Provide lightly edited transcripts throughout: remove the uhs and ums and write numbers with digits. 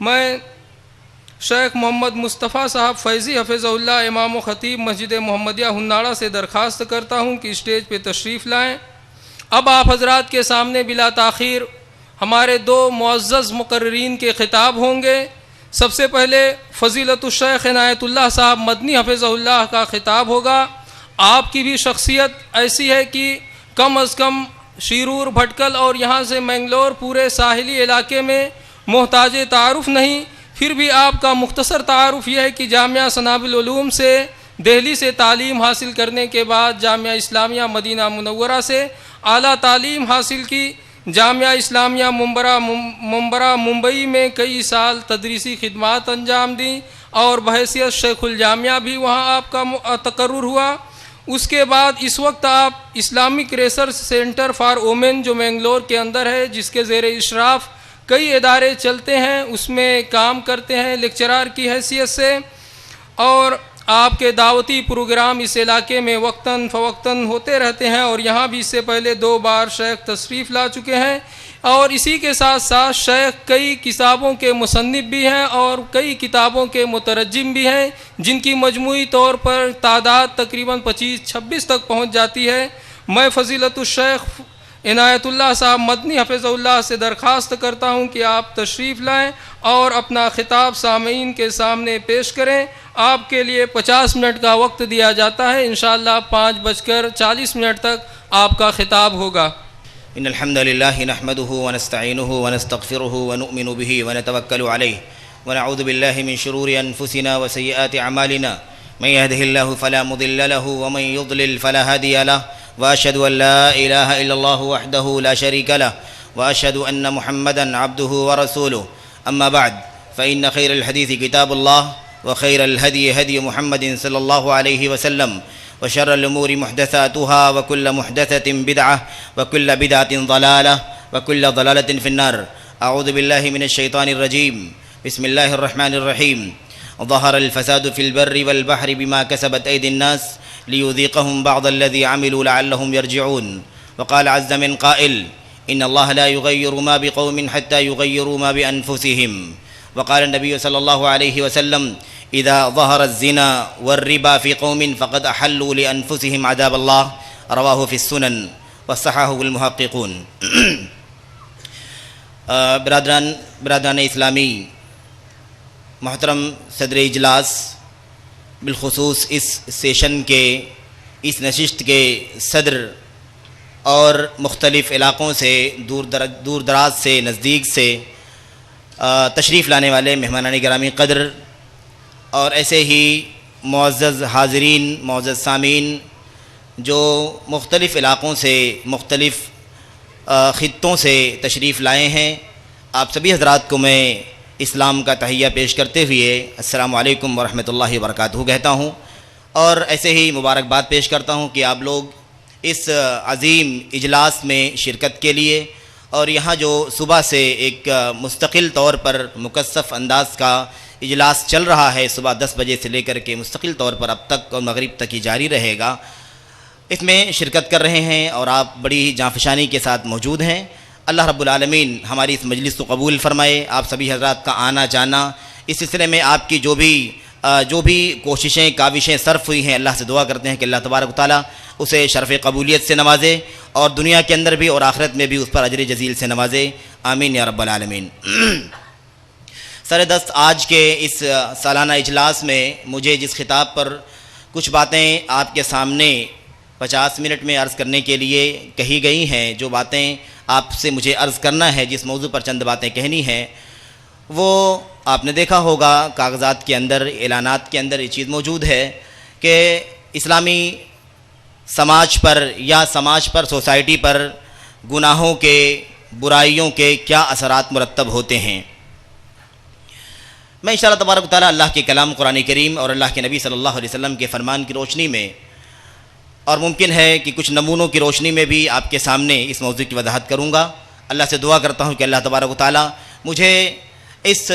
میں شیخ محمد مصطفیٰ صاحب فیضی حفظہ اللہ امام و خطیب مسجد محمدیہ ہناڑا سے درخواست کرتا ہوں کہ اسٹیج پہ تشریف لائیں۔ اب آپ حضرات کے سامنے بلا تاخیر ہمارے دو معزز مقررین کے خطاب ہوں گے۔ سب سے پہلے فضیلت الشیخ عنایت اللہ صاحب مدنی حفظہ اللہ کا خطاب ہوگا۔ آپ کی بھی شخصیت ایسی ہے کہ کم از کم شیرور، بھٹکل اور یہاں سے منگلور پورے ساحلی علاقے میں محتاج تعارف نہیں، پھر بھی آپ کا مختصر تعارف یہ ہے کہ جامعہ صناب العلوم سے دہلی سے تعلیم حاصل کرنے کے بعد جامعہ اسلامیہ مدینہ منورہ سے اعلیٰ تعلیم حاصل کی، جامعہ اسلامیہ منبرہ ممبئی میں کئی سال تدریسی خدمات انجام دیں اور بحیثیت شیخ الجامعہ بھی وہاں آپ کا تقرر ہوا۔ اس کے بعد اس وقت آپ Islamic research centre for women جو منگلور کے اندر ہے، جس کے زیر اشراف کئی ادارے چلتے ہیں، اس میں کام کرتے ہیں لیکچرار کی حیثیت سے، اور آپ کے دعوتی پروگرام اس علاقے میں وقتاً فوقتاً ہوتے رہتے ہیں، اور یہاں بھی اس سے پہلے 2 بار شیخ تشریف لا چکے ہیں۔ اور اسی کے ساتھ ساتھ شیخ کئی کتابوں کے مصنف بھی ہیں اور کئی کتابوں کے مترجم بھی ہیں، جن کی مجموعی طور پر تعداد تقریباً 25-26 تک پہنچ جاتی ہے۔ میں فضیلت الشیخ عنایت اللہ صاحب مدنی حفظہ اللہ سے درخواست کرتا ہوں کہ آپ تشریف لائیں اور اپنا خطاب سامعین کے سامنے پیش کریں۔ آپ کے لیے 50 منٹ کا وقت دیا جاتا ہے، انشاءاللہ 5:40 تک آپ کا خطاب ہوگا۔ ان الحمد لله نحمده ونستعينه ونستغفره ونؤمن به ونتوكل عليه ونعوذ بالله من شرور انفسنا وسيئات اعمالنا من يهده الله فلا مضل له ومن يضلل فلا هادي له واشهد ان لا اله الا الله وحده لا شريك له واشهد ان محمدا عبده ورسوله اما بعد فان خير الحديث كتاب الله وخير الهدي هدي محمد صلى الله عليه وسلم وشر الأمور محدثاتها وكل محدثة بدعة وكل بدعة ضلالة وكل ضلالة في النار أعوذ بالله من الشيطان الرجيم بسم الله الرحمن الرحيم ظهر الفساد في البر والبحر بما كسبت أيدي الناس ليذيقهم بعض الذي عملوا لعلهم يرجعون وقال عز من قائل إن الله لا يغير ما بقوم حتى يغيروا ما بأنفسهم وقال النبي صلى الله عليه وسلم اذا ظهر الزنا والربا في قوم فقد احلوا لانفسهم عذاب الله رواه في السنن وصححه المحققون۔ برادران اسلامی، محترم صدر اجلاس، بالخصوص اس سیشن کے، اس نشست کے صدر اور مختلف علاقوں سے دور دراز سے نزدیک سے تشریف لانے والے مہمانان گرامی قدر، اور ایسے ہی معزز حاضرین، معزز سامعین جو مختلف علاقوں سے، مختلف خطوں سے تشریف لائے ہیں، آپ سبھی حضرات کو میں اسلام کا تحیہ پیش کرتے ہوئے السلام علیکم ورحمۃ اللہ وبرکاتہ کہتا ہوں، اور ایسے ہی مبارکباد پیش کرتا ہوں کہ آپ لوگ اس عظیم اجلاس میں شرکت کے لیے، اور یہاں جو صبح سے ایک مستقل طور پر مکثف انداز کا اجلاس چل رہا ہے، صبح 10 بجے سے لے کر کے مستقل طور پر اب تک اور مغرب تک ہی جاری رہے گا، اس میں شرکت کر رہے ہیں اور آپ بڑی جانفشانی کے ساتھ موجود ہیں۔ اللہ رب العالمین ہماری اس مجلس کو قبول فرمائے۔ آپ سبھی حضرات کا آنا جانا، اس سلسلے میں آپ کی جو بھی کوششیں کاوشیں صرف ہوئی ہیں، اللہ سے دعا کرتے ہیں کہ اللہ تبارک و تعالیٰ اسے شرف قبولیت سے نوازے، اور دنیا کے اندر بھی اور آخرت میں بھی اس پر اجر جزیل سے نوازے، آمین یا رب العالمین۔ سردست آج کے اس سالانہ اجلاس میں مجھے جس خطاب پر کچھ باتیں آپ کے سامنے 50 منٹ میں عرض کرنے کے لیے کہی گئی ہیں، جو باتیں آپ سے مجھے عرض کرنا ہے، جس موضوع پر چند باتیں کہنی ہیں، وہ آپ نے دیکھا ہوگا کاغذات کے اندر، اعلانات کے اندر یہ چیز موجود ہے کہ اسلامی سماج پر یا سماج پر، سوسائٹی پر گناہوں کے، برائیوں کے کیا اثرات مرتب ہوتے ہیں۔ میں انشاءاللہ تبارک و تعالیٰ اللہ کے کلام قرآن کریم اور اللہ کے نبی صلی اللہ علیہ وسلم کے فرمان کی روشنی میں، اور ممکن ہے کہ کچھ نمونوں کی روشنی میں بھی آپ کے سامنے اس موضوع کی وضاحت کروں گا۔ اللہ سے دعا کرتا ہوں کہ اللہ تبارک و تعالیٰ مجھے اس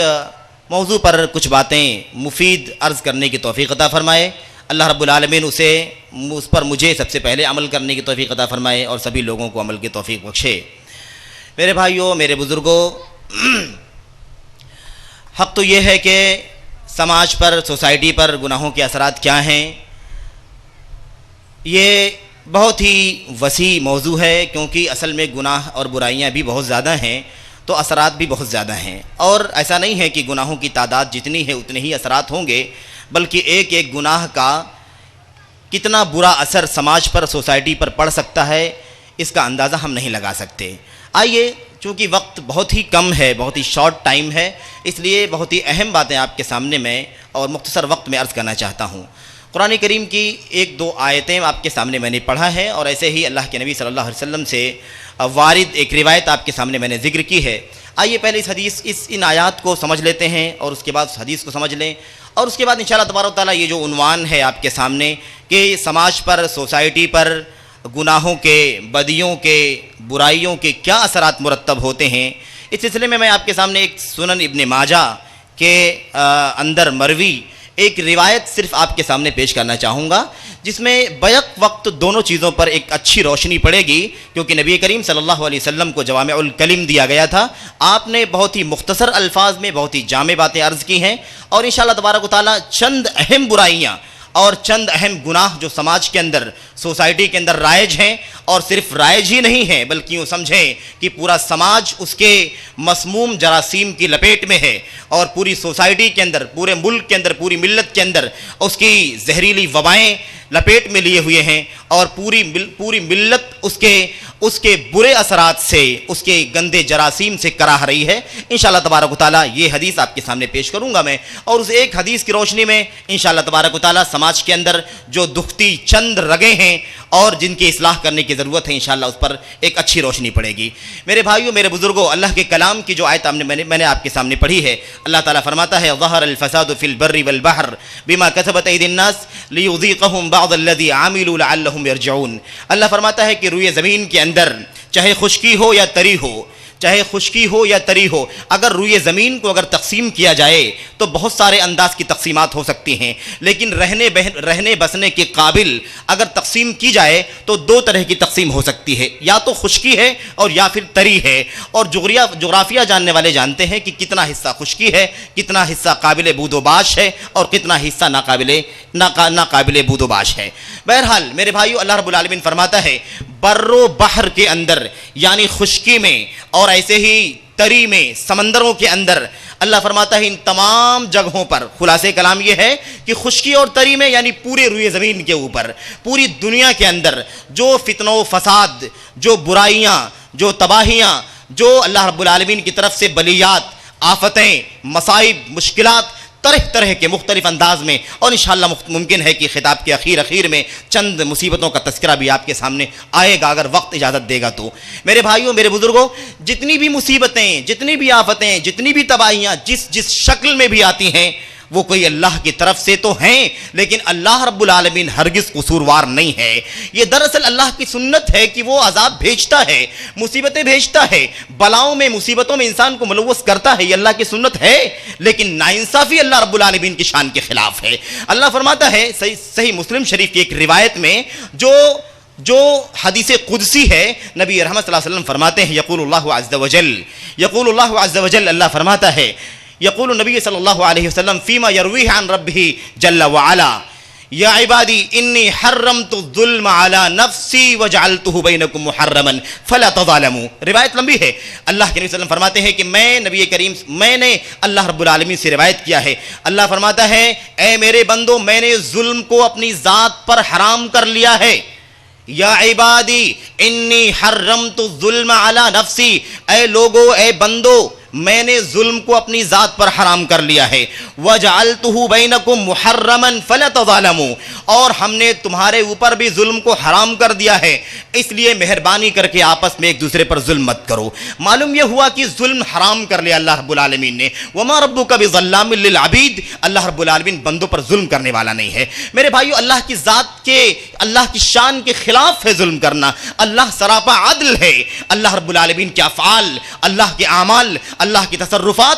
موضوع پر کچھ باتیں مفید عرض کرنے کی توفیق عطا فرمائے۔ اللہ رب العالمین اس پر مجھے سب سے پہلے عمل کرنے کی توفیق عطا فرمائے اور سبھی لوگوں کو عمل کی توفیق بخشے۔ میرے بھائیوں، میرے بزرگوں، حق تو یہ ہے کہ سماج پر، سوسائٹی پر گناہوں کے اثرات کیا ہیں، یہ بہت ہی وسیع موضوع ہے، کیونکہ اصل میں گناہ اور برائیاں بھی بہت زیادہ ہیں تو اثرات بھی بہت زیادہ ہیں، اور ایسا نہیں ہے کہ گناہوں کی تعداد جتنی ہے اتنے ہی اثرات ہوں گے، بلکہ ایک ایک گناہ کا کتنا برا اثر سماج پر، سوسائٹی پر پڑ سکتا ہے، اس کا اندازہ ہم نہیں لگا سکتے۔ آئیے، چونکہ وقت بہت ہی کم ہے، بہت ہی شارٹ ٹائم ہے، اس لیے بہت ہی اہم باتیں آپ کے سامنے میں اور مختصر وقت میں عرض کرنا چاہتا ہوں۔ قرآن کریم کی ایک دو آیتیں آپ کے سامنے میں نے پڑھا ہے، اور ایسے ہی اللہ کے نبی صلی اللہ علیہ وسلم سے وارد ایک روایت آپ کے سامنے میں نے ذکر کی ہے۔ آئیے پہلے ان آیات کو سمجھ لیتے ہیں، اور اس کے بعد اس حدیث کو سمجھ لیں، اور اس کے بعد انشاءاللہ تبارک و تعالیٰ یہ جو عنوان ہے آپ کے سامنے کہ سماج پر، سوسائٹی پر گناہوں کے، بدیوں کے، برائیوں کے کیا اثرات مرتب ہوتے ہیں، اس سلسلے میں آپ کے سامنے ایک سنن ابن ماجہ کے اندر مروی ایک روایت صرف آپ کے سامنے پیش کرنا چاہوں گا، جس میں بیک وقت دونوں چیزوں پر ایک اچھی روشنی پڑے گی، کیونکہ نبی کریم صلی اللہ علیہ وسلم کو جوامع الکلم دیا گیا تھا۔ آپ نے بہت ہی مختصر الفاظ میں بہت ہی جامع باتیں عرض کی ہیں، اور انشاءاللہ تبارک و تعالیٰ چند اہم برائیاں اور چند اہم گناہ جو سماج کے اندر، سوسائٹی کے اندر رائج ہیں، اور صرف رائج ہی نہیں ہیں بلکہ یوں سمجھیں کہ پورا سماج اس کے مسموم جراثیم کی لپیٹ میں ہے، اور پوری سوسائٹی کے اندر، پورے ملک کے اندر، پوری ملت کے اندر اس کی زہریلی وبائیں لپیٹ میں لیے ہوئے ہیں، اور پوری ملت اس کے برے اثرات سے، اس کے گندے جراثیم سے کراہ رہی ہے۔ انشاءاللہ تبارک و تعالیٰ یہ حدیث آپ کے سامنے پیش کروں گا میں، اور اس ایک حدیث کی روشنی میں انشاءاللہ تبارک و تعالیٰ سماج کے اندر جو دکھتی چند رگیں ہیں اور جن کی اصلاح کرنے کی ضرورت ہے، انشاءاللہ اس پر ایک اچھی روشنی پڑے گی۔ میرے بھائیوں، میرے بزرگوں، اللہ کے کلام کی جو آیت میں نے آپ کے سامنے پڑھی ہے، اللہ تعالیٰ فرماتا ہے ظہر الفساد فی البر والبحر بما کسبت ایدی الناس لیذیقہم بعض الذی عملوا لعلہم یرجعون۔ اللہ فرماتا ہے کہ روئے زمین کے اندر چاہے خشکی ہو یا تری ہو، چاہے خشکی ہو یا تری ہو، اگر روئے زمین کو اگر تقسیم کیا جائے تو بہت سارے انداز کی تقسیمات ہو سکتی ہیں، لیکن رہنے بسنے کے قابل اگر تقسیم کی جائے تو دو طرح کی تقسیم ہو سکتی ہے، یا تو خشکی ہے اور یا پھر تری ہے، اور جغرافیہ جاننے والے جانتے ہیں کہ کتنا حصہ خشکی ہے، کتنا حصہ قابل بود و باش ہے، اور کتنا حصہ ناقابل بود و باش ہے۔ بہرحال میرے بھائیو، اللہ رب العالمین فرماتا ہے بر و بحر کے اندر، یعنی خشکی میں اور ایسے ہی تری میں، سمندروں کے اندر، اللہ فرماتا ہے ان تمام جگہوں پر، خلاصے کلام یہ ہے کہ خشکی اور تری میں یعنی پورے روئے زمین کے اوپر، پوری دنیا کے اندر جو فتنہ و فساد، جو برائیاں، جو تباہیاں، جو اللہ رب العالمین کی طرف سے بلیات، آفتیں، مصائب، مشکلات طرح طرح کے مختلف انداز میں، اور انشاءاللہ ممکن ہے کہ خطاب کے اخیر میں چند مصیبتوں کا تذکرہ بھی آپ کے سامنے آئے گا اگر وقت اجازت دے گا تو۔ میرے بھائیوں، میرے بزرگوں، جتنی بھی مصیبتیں، جتنی بھی آفتیں، جتنی بھی تباہیاں جس شکل میں بھی آتی ہیں، وہ کوئی اللہ کی طرف سے تو ہیں، لیکن اللہ رب العالمین ہرگز قصوروار نہیں ہے۔ یہ دراصل اللہ کی سنت ہے کہ وہ عذاب بھیجتا ہے، مصیبتیں بھیجتا ہے، بلاؤں میں، مصیبتوں میں انسان کو ملوث کرتا ہے، یہ اللہ کی سنت ہے، لیکن ناانصافی اللہ رب العالمین کی شان کے خلاف ہے۔ اللہ فرماتا ہے صحیح مسلم شریف کی ایک روایت میں، جو حدیث قدسی ہے، نبی رحمت صلی اللہ علیہ وسلم فرماتے ہیں یقول اللہ عز وجل، اللہ فرماتا ہے، یقول النبی صلی اللہ علیہ وسلم فیما یرویہ عن ربہ جل وعلا یا عبادی انی حرمت الظلم علی نفسی وجعلتہ بینکم محرما فلا تظالموا۔ روایت لمبی ہے، اللہ کے نبی صلی اللہ علیہ وسلم فرماتے ہیں کہ میں نے اللہ رب العالمین سے روایت کیا ہے، اللہ فرماتا ہے اے میرے بندو، میں نے ظلم کو اپنی ذات پر حرام کر لیا ہے۔ یا عبادی انی حرمت الظلم علی نفسی، اے لوگو، اے بندو، میں نے ظلم کو اپنی ذات پر حرام کر لیا ہے۔ وَجَعَلْتُهُ بَيْنَكُمْ مُحَرَّمًا فَلَا تَظَالَمُوا، اور ہم نے تمہارے اوپر بھی ظلم کو حرام کر دیا ہے، اس لیے مہربانی کر کے آپس میں ایک دوسرے پر ظلم مت کرو۔ معلوم یہ ہوا کہ ظلم حرام کر لیا اللہ رب العالمین نے۔ وَمَا رَبُّكَ بِظَلَّامٍ لِّلْعَبِيدِ، اللہ رب العالمین بندوں پر ظلم کرنے والا نہیں ہے۔ میرے بھائیو، اللہ کی ذات کے، اللہ کی شان کے خلاف ہے ظلم کرنا۔ اللہ سراپا عدل ہے، اللہ رب العالمین کے افعال، اللہ کے اعمال، اللہ کی تصرفات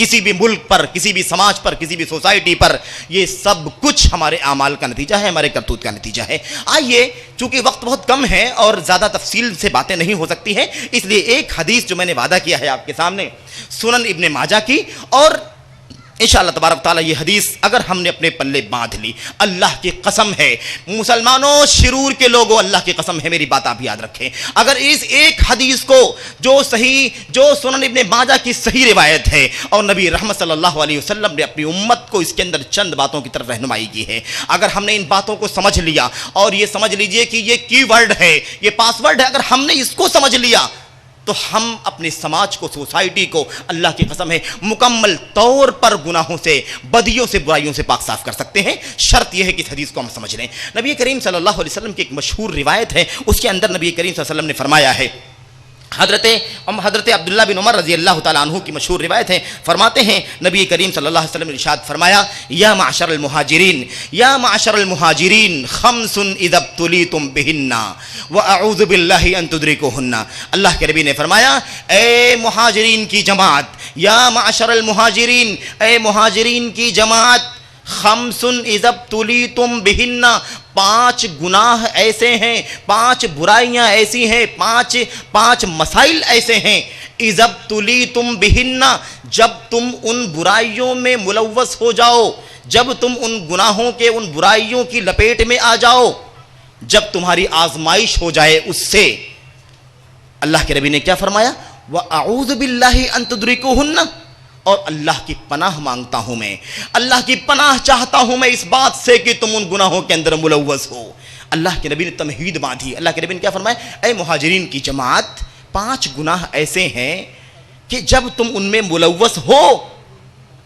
کسی بھی ملک پر، کسی بھی سماج پر، کسی بھی سوسائٹی پر، یہ سب کچھ ہمارے اعمال کا نتیجہ ہے، ہمارے کرتوت کا نتیجہ ہے۔ آئیے، چونکہ وقت بہت کم ہے اور زیادہ تفصیل سے باتیں نہیں ہو سکتی ہیں، اس لیے ایک حدیث جو میں نے وعدہ کیا ہے آپ کے سامنے سنن ابن ماجہ کی، اور انشاءاللہ تبارک تعالیٰ یہ حدیث اگر ہم نے اپنے پلے باندھ لی، اللہ کی قسم ہے مسلمانوں، شرور کے لوگوں، اللہ کی قسم ہے، میری بات آپ یاد رکھیں، اگر اس ایک حدیث کو جو سنن ابن ماجہ کی صحیح روایت ہے اور نبی رحمت صلی اللہ علیہ وسلم نے اپنی امت کو اس کے اندر چند باتوں کی طرف رہنمائی کی ہے، اگر ہم نے ان باتوں کو سمجھ لیا، اور یہ سمجھ لیجئے کہ یہ کی ورڈ ہے، یہ پاس ورڈ ہے، اگر ہم نے اس کو سمجھ لیا تو ہم اپنے سماج کو، سوسائٹی کو، اللہ کی قسم ہے مکمل طور پر گناہوں سے، بدیوں سے، برائیوں سے پاک صاف کر سکتے ہیں۔ شرط یہ ہے کہ اس حدیث کو ہم سمجھ لیں۔ نبی کریم صلی اللہ علیہ وسلم کی ایک مشہور روایت ہے، اس کے اندر نبی کریم صلی اللہ علیہ وسلم نے فرمایا ہے، حضرت عبداللہ بن عمر رضی اللہ تعالیٰ عنہ کی مشہور روایت ہے، فرماتے ہیں نبی کریم صلی اللہ علیہ وسلم نے ارشاد فرمایا، یا معشر المہاجرین خمس اذا ابتلیتم بہن واعوذ باللہ ان تدرکوہن۔ اللہ کے نبی نے فرمایا، اے مہاجرین کی جماعت، یا معشر المہاجرین، اے مہاجرین کی جماعت، خمس اذا ابتلیتم بہن، 5 گناہ ایسے ہیں، 5 برائیاں ایسی ہیں، 5 مسائل ایسے ہیں، اذا ابتلیتم بہن، جب تم ان برائیوں میں ملوث ہو جاؤ، جب تم ان گناہوں کے، ان برائیوں کی لپیٹ میں آ جاؤ، جب تمہاری آزمائش ہو جائے اس سے، اللہ کے نبی نے کیا فرمایا، وَأَعُوذُ بِاللَّهِ أَن تُدْرِكُوهُنَّ، اور اللہ کی پناہ مانگتا ہوں میں، اللہ کی پناہ چاہتا ہوں میں اس بات سے کہ تم ان گناہوں کے اندر ملوث ہو۔ اللہ کے نبی نے تمہید باندھی، اللہ کے نبی نے کیا فرمایا، اے مہاجرین کی جماعت، 5 گناہ ایسے ہیں کہ جب تم ان میں ملوث ہو،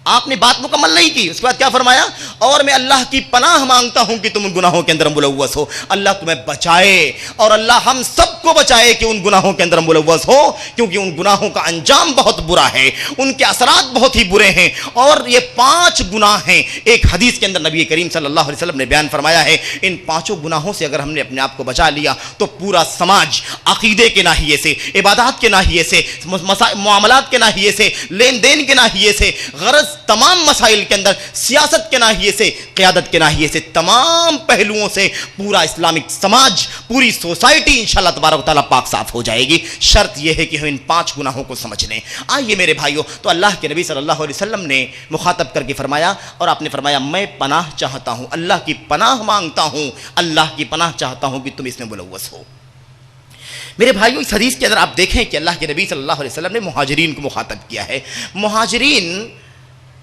آپ نے بات مکمل نہیں کی، اس کے بعد کیا فرمایا، اور میں اللہ کی پناہ مانگتا ہوں کہ تم ان گناہوں کے اندر ملوث ہو۔ اللہ تمہیں بچائے اور اللہ ہم سب کو بچائے کہ ان گناہوں کے اندر ملوث ہو، کیونکہ ان گناہوں کا انجام بہت برا ہے، ان کے اثرات بہت ہی برے ہیں، اور یہ 5 گناہ ہیں۔ ایک حدیث کے اندر نبی کریم صلی اللہ علیہ وسلم نے بیان فرمایا ہے، ان 5 گناہوں سے اگر ہم نے اپنے آپ کو بچا لیا تو پورا سماج عقیدے کے ناحیے سے، عبادات کے ناحیے سے، معاملات کے ناحیے سے، لین دین کے ناحیے سے، غرض تمام مسائل کے اندر، سیاست کے ناحیے سے، قیادت کے ناحیے سے، تمام پہلوؤں سے پورا اسلامک سماج، پوری سوسائٹی انشاءاللہ تبارک و تعالیٰ پاک صاف ہو جائے گی۔ شرط یہ ہے کہ ہم ان 5 گناہوں کو سمجھ لیں۔ آئیے میرے بھائیوں، تو اللہ کے نبی صلی اللہ علیہ وسلم نے مخاطب کر کے فرمایا، اور آپ نے فرمایا، میں پناہ چاہتا ہوں، اللہ کی پناہ مانگتا ہوں، اللہ کی پناہ چاہتا ہوں کہ تم اس میں ملوث ہو۔ میرے بھائیوں، اس حدیث کے اندر آپ دیکھیں کہ اللہ کے نبی صلی اللہ علیہ وسلم نے مہاجرین کو مخاطب کیا ہے۔ مہاجرین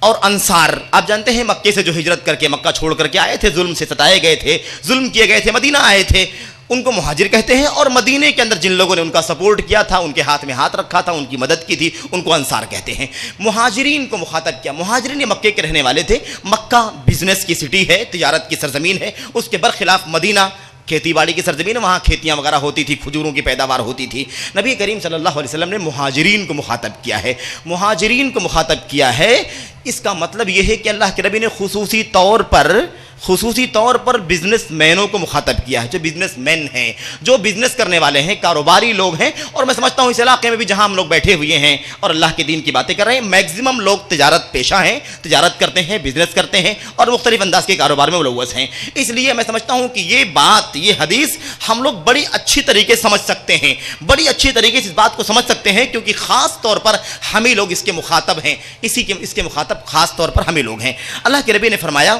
اور انصار، آپ جانتے ہیں مکے سے جو ہجرت کر کے، مکہ چھوڑ کر کے آئے تھے، ظلم سے ستائے گئے تھے، ظلم کیے گئے تھے، مدینہ آئے تھے، ان کو مہاجر کہتے ہیں، اور مدینے کے اندر جن لوگوں نے ان کا سپورٹ کیا تھا، ان کے ہاتھ میں ہاتھ رکھا تھا، ان کی مدد کی تھی، ان کو انصار کہتے ہیں۔ مہاجرین کو مخاطب کیا، مہاجرین مکے کے رہنے والے تھے، مکہ بزنس کی سٹی ہے، تجارت کی سرزمین ہے، اس کے برخلاف مدینہ کھیتی باڑی کی سرزمین، وہاں کھیتیاں وغیرہ ہوتی تھی، کھجوروں کی پیداوار ہوتی تھی۔ نبی کریم صلی اللہ علیہ وسلم نے مہاجرین کو مخاطب کیا ہے، مہاجرین کو مخاطب کیا ہے، اس کا مطلب یہ ہے کہ اللہ کے نبی نے خصوصی طور پر بزنس مینوں کو مخاطب کیا ہے، جو بزنس مین ہیں، جو بزنس کرنے والے ہیں، کاروباری لوگ ہیں۔ اور میں سمجھتا ہوں اس علاقے میں بھی جہاں ہم لوگ بیٹھے ہوئے ہیں اور اللہ کے دین کی باتیں کر رہے ہیں، میکسیمم لوگ تجارت پیشہ ہیں، تجارت کرتے ہیں، بزنس کرتے ہیں، اور مختلف انداز کے کاروبار میں ملوث ہیں۔ اس لیے میں سمجھتا ہوں کہ یہ بات، یہ حدیث ہم لوگ بڑی اچھی طریقے سے سمجھ سکتے ہیں، بڑی اچھی طریقے سے اس بات کو سمجھ سکتے ہیں، کیونکہ خاص طور پر ہم ہی لوگ اس کے مخاطب ہیں، اس کے مخاطب خاص طور پر ہم ہی لوگ ہیں۔ اللہ کے نبی نے فرمایا،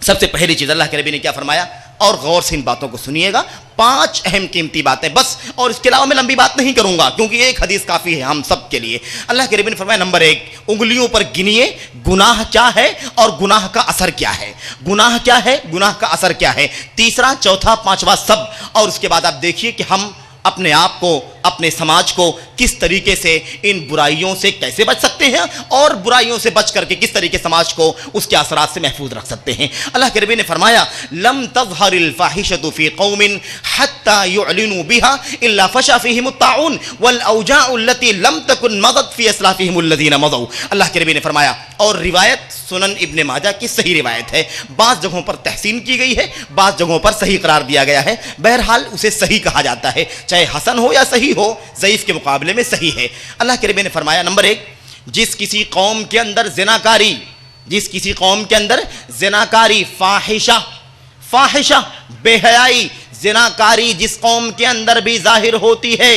سب سے پہلی چیز اللہ کے نبی نے کیا فرمایا، اور غور سے ان باتوں کو سنیے گا، 5 اہم قیمتی باتیں بس، اور اس کے علاوہ میں لمبی بات نہیں کروں گا کیونکہ ایک حدیث کافی ہے ہم سب کے لیے۔ اللہ کے نبی نے فرمایا، نمبر 1، انگلیوں پر گنیے گناہ کیا ہے اور گناہ کا اثر کیا ہے، گناہ کیا ہے، گناہ کا اثر کیا ہے، تیسرا، چوتھا، پانچواں سب، اور اس کے بعد آپ دیکھیے کہ ہم اپنے آپ کو، اپنے سماج کو کس طریقے سے ان برائیوں سے کیسے بچ سکتے ہیں، اور برائیوں سے بچ کر کے کس طریقے سماج کو اس کے اثرات سے محفوظ رکھ سکتے ہیں۔ اللہ کے نبی نے فرمایا، لم تظہر الفاحشۃ فی قوم حتی یعلنوا بها الا فشا فیہم الطاعون والاوجاع التي لم تکن مضت فی اسلافہم الذین مضوا۔ اللہ کے نبی نے فرمایا، اور روایت سنن ابن ماجہ کی صحیح روایت ہے، بعض جگہوں پر تحسین کی گئی ہے، بعض جگہوں پر صحیح قرار دیا گیا ہے، بہرحال اسے صحیح کہا جاتا ہے، چاہے حسن ہو یا صحیح ہو، ضعیف کے مقابلے میں صحیح ہے۔ اللہ کے نبی نے فرمایا، نمبر 1، جس کسی قوم کے اندر زناکاری، جس کسی قوم کے اندر زناکاری، فاحشہ بے حیائی، زناکاری جس قوم کے اندر بھی ظاہر ہوتی ہے